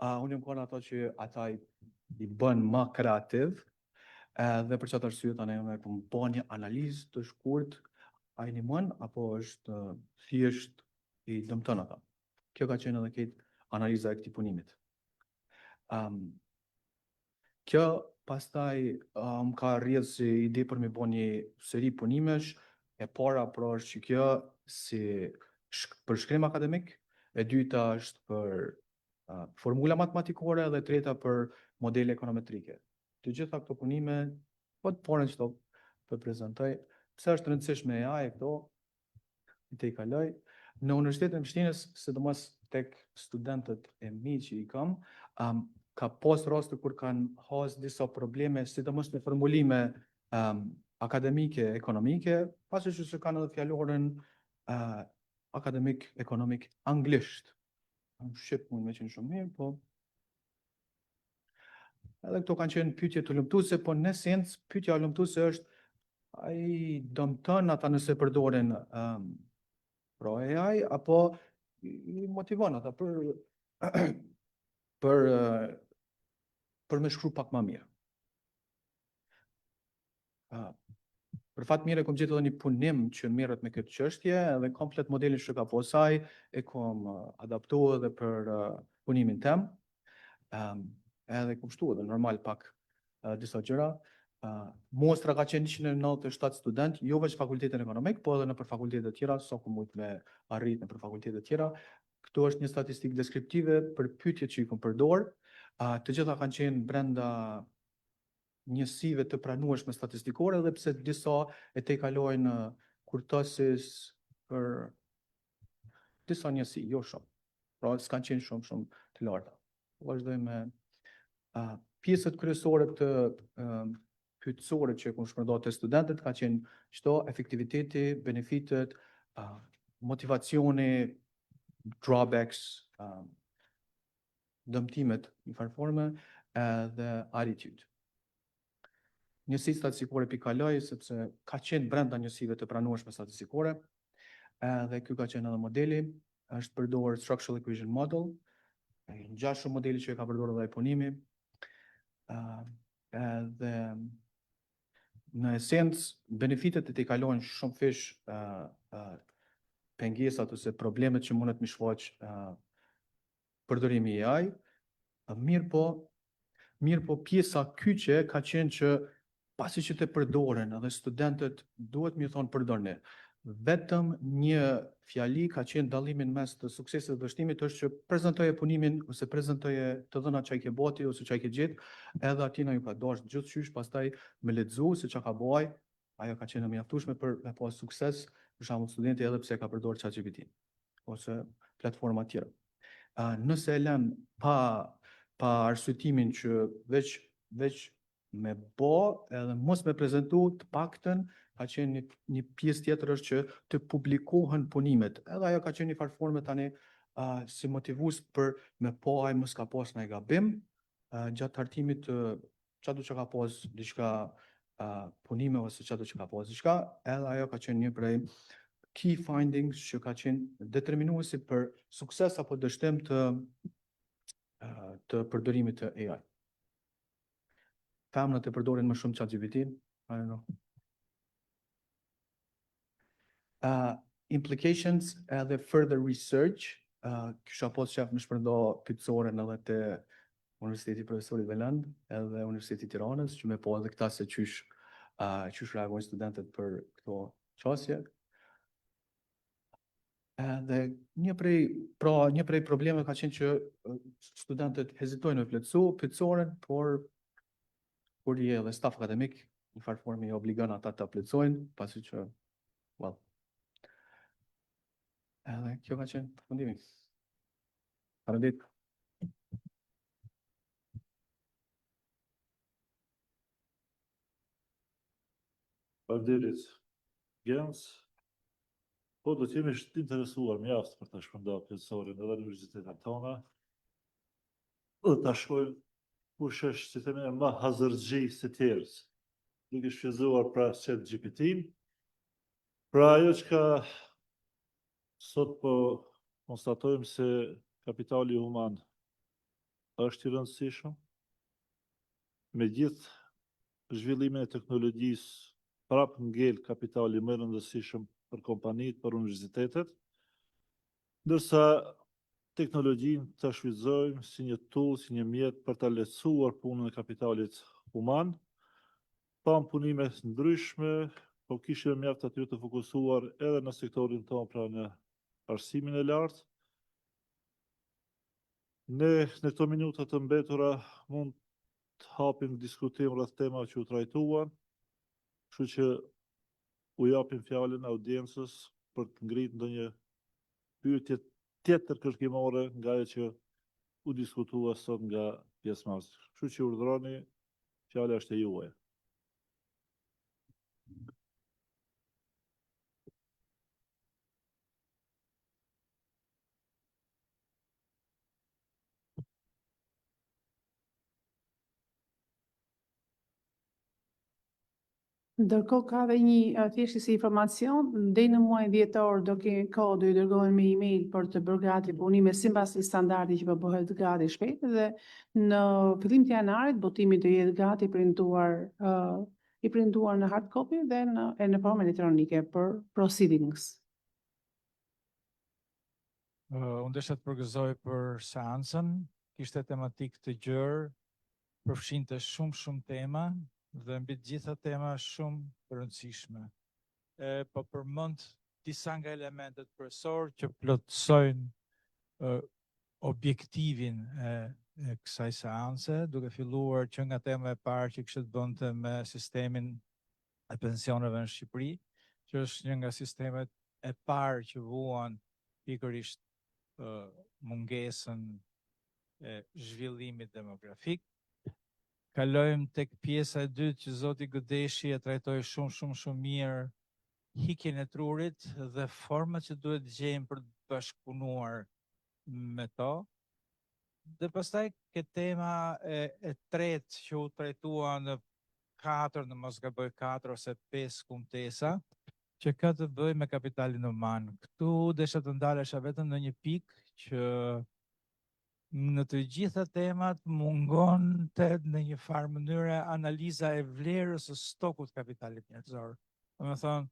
Unë jam kanë ato që ata i bën më kreativ. Dhe për çfarë arsye tani unë kam bën një analizë të shkurt, a i nimon apo është thjesht i dëmton ata. Kjo ka qenë edhe këtë analiza e këtij punimit. Kjo pastaj më ka rrjedhë si ide për me bën një seri punimesh, e para pra është që kjo si për shkrim akademik, e dyta është për formula matematikore dhe e treta për modele ekonometrike. Të gjitha këto punime, po të parën që për prezentoj, pse është rëndësishme AI këto, të i kaloj. Në Universitetin e Prishtinës, sidomos tek studentët e mi që i kam, ka pas raste kur kanë has disa probleme, sidomos me formulime akademike, ekonomike, pasi që kanë edhe fjalorin akademik, ekonomik, anglisht. Shqip mund me qenë shumë mirë, po edhe këto kanë qenë pyetje të lumtuese, po në esencë pyetja e lumtuese është ai dëmton ata nëse përdoren pro AI apo i motivon ata për me shkru pak më mirë. Për fat mirë kom gjetur edhe një punim që merret me këtë çështje dhe komplet modelin që ka posaj e kom adaptuar edhe për punimin tim. Edhe kom shtu edhe normal pak disa gjëra. Mostra ka qenë 197 student, jo veç fakultetin ekonomik, po edhe në për fakultetet tjera, sa ku mund me arrit në për fakultetet tjera. Këto është një statistikë deskriptive për pyetjet që i kom përdor. Të gjitha kanë qenë brenda njësive të pranueshme statistikore dhe pse disa e te kalojnë kurtosis për disa njësi, jo shumë. Pra s'kanë qenë shumë të larta. Vazhdojmë me pjesët kryesore të pyetësore që kam shpërndarë te studentët ka qenë çdo efektiviteti, benefitet, motivacioni, drawbacks, dëmtimet në farë forme dhe attitude. Njësi statistikore pikaloj sepse ka qenë brenda njësive të pranueshme statistikore dhe ky ka qenë edhe modeli, është përdorur structural equation model, ngjashëm modeli që e ka përdorur edhe punimi. Dhe në esencë benefitet e t'i kalojnë shumë fish pengesat ose problemet që mundet mi shfaq përdorimi i AI. Mirë po pjesa kyçe ka qenë që pasi që të përdoren edhe studentët duhet mi thonë përdorni. Vetëm një fjali ka qenë dallimin mes të suksesit dhe dështimit është që prezantoje punimin ose prezantoje të dhëna që ai ke boti ose që ai ke gjetë, edhe atina ju ka dashur gjithçysh pastaj me lexu se çka ka bëj, ajo ka qenë e mjaftueshme për me pas sukses, për shembull studenti edhe pse ka përdorur ChatGPT ose platforma tjera. Nëse e lën pa arsyetimin që veç me edhe mos me prezentu të paktën ka qenë një pjesë tjetër është që të publikohen punimet. Edhe ajo ka qenë një farë forme tani si motivues për me ai mos ka pas ndaj gabim gjatë hartimit çado që ka pas diçka punime ose çado që ka pas diçka, edhe ajo ka qenë një prej key findings që ka qenë determinuesi për sukses apo dështim të përdorimit të AI. Femnat e përdorin më shumë ChatGPT, I don't know. Implications edhe further research, kisha pas qef me shpërndo pyetësoren edhe te Universiteti Profesorit Veland edhe Universiteti Tiranës, që me po edhe këta se qysh reagojnë studentët për këto qasje. Dhe një prej probleme ka qenë që studentët hezitojnë me plotësu pyetësoren, por kur je edhe staf akademik, në farë forme i obligon ata të plotësojnë, pasi që, well, edhe kjo ka qenë përfundimi. Faleminderit. Faleminderit, Gens. Po do të jemi të interesuar mjaft për ta shpërndar profesorin edhe në universitetet tona. Dhe ta shkojmë kush është si themi më hazardxhi se tjerës. Duke shfrytzuar pra ChatGPT-n. Pra ajo që sot po konstatojmë se kapitali human është i rëndësishëm. Me gjithë zhvillimin e teknologjisë, prap ngel kapitali më i rëndësishëm për kompanitë, për universitetet, ndërsa teknologjinë të shfrytëzojmë si një tool, si një mjet për ta lehtësuar punën e kapitalit human, pa punime të ndryshme, po kishim mjaft aty të fokusuar edhe në sektorin tonë, pra në arsimin e lartë. Ne në këto minuta të mbetura mund të hapim diskutim rreth temave që u trajtuan, kështu që u japim fjalën audiencës për të ngritur ndonjë pyetje tjetër kërkimore nga ajo që u diskutua sot nga pjesëmarrësit. Kështu që urdhroni, fjala është e juaj. Ndërkohë ka dhe një thjesht si informacion, deri në muajin dhjetor do kemi kohë, do i dërgohen me email për të bërë gati punime sipas standardit që po bëhet gati shpejt dhe në fillim të janarit votimi do jetë gati i printuar në hard copy dhe në formë elektronike për proceedings. Unë desha të përgëzoj për seancën, kishte tematikë të gjerë, përfshinte shumë tema, dhe mbi të gjitha tema shumë të rëndësishme. Po përmend disa nga elementet kryesor që plotësojnë objektivin e kësaj seance, duke filluar që nga tema e parë që kishte të bënte me sistemin e pensioneve në Shqipëri, që është një nga sistemet e parë që vuan pikërisht mungesën e zhvillimit demografik. Kalojmë tek pjesa e dytë që zoti Gëdeshi e trajtoi shumë mirë hikjen e trurit dhe format që duhet gjejmë për të bashkëpunuar me to. Dhe pastaj ke tema e tretë që u trajtua në 4, në mos gaboj 4 ose 5 kumtesa, që ka të bëjë me kapitalin human. Këtu desha të ndalesha vetëm në një pikë që në të gjitha temat mungon të në një farë mënyre analiza e vlerës së stokut kapitalit njerëzor. Do të thonë,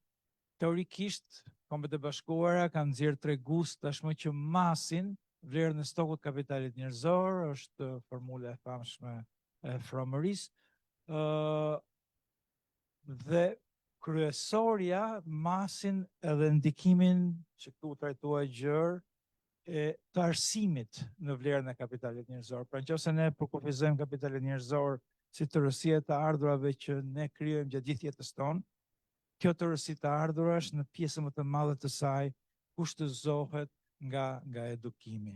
teorikisht, Kombet e Bashkuara kanë nxjerrë tregues tashmë që masin vlerën e stokut kapitalit njerëzor, është formula e famshme e fromërisë, dhe kryesorja masin edhe ndikimin që këtu trajtua gjërë të arsimit në vlerën e kapitalit njerëzor. Pra nëse ne përkufizojmë kapitalin njerëzor si tërësia të ardhurave që ne krijojmë gjatë gjithë jetës tonë, kjo tërësi të ardhurash në pjesën më të madhe të saj kushtëzohet nga edukimi.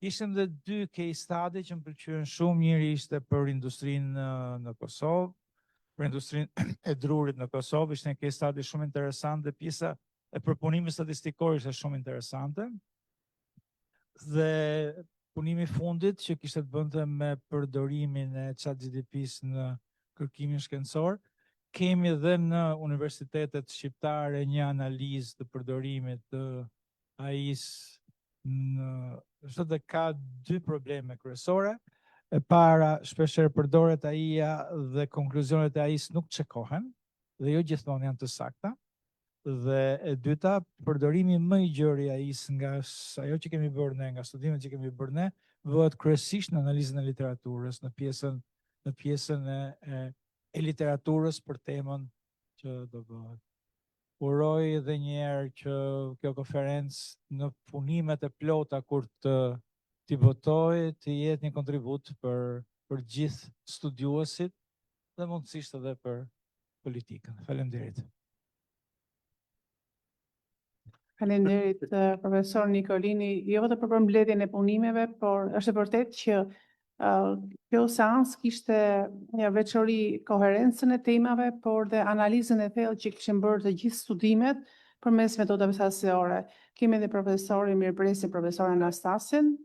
Ishte dhe 2 case study që më pëlqyen shumë, njëri ishte për industrinë në Kosovë, për industrinë e drurit në Kosovë, ishte një case study shumë interesant dhe pjesa e përpunimit statistikor ishte shumë interesante. Dhe punimi fundit që kishte të bënte me përdorimin e ChatGPT-s në kërkimin shkencor, kemi edhe në universitetet shqiptare një analizë të përdorimit të AI-s dhe ka 2 probleme kryesore. E para, shpeshherë përdoret AI-ja dhe konkluzionet e AI-s nuk çekohen dhe jo gjithmonë janë të sakta. Dhe e dyta, përdorimi më i gjerë i AI-s nga ajo që kemi bërë ne, nga studimet që kemi bërë ne, bëhet kryesisht në analizën e literaturës, në pjesën e literaturës për temën që do bëhet. Uroj edhe një herë që kjo konferencë në punimet e plota kur t'i votoj, të jetë një kontribut për gjithë studiuesit dhe mundësisht edhe për politikën. Faleminderit. Faleminderit profesor Nikolini, jo vetëm për përmbledhjen e punimeve, por është e vërtetë që kjo seancë kishte një veçori koherencën e temave, por dhe analizën e thellë që kishin bërë të gjithë studimet përmes metodave sasore. Kemi edhe profesorin mirëpresin profesor Anastasin,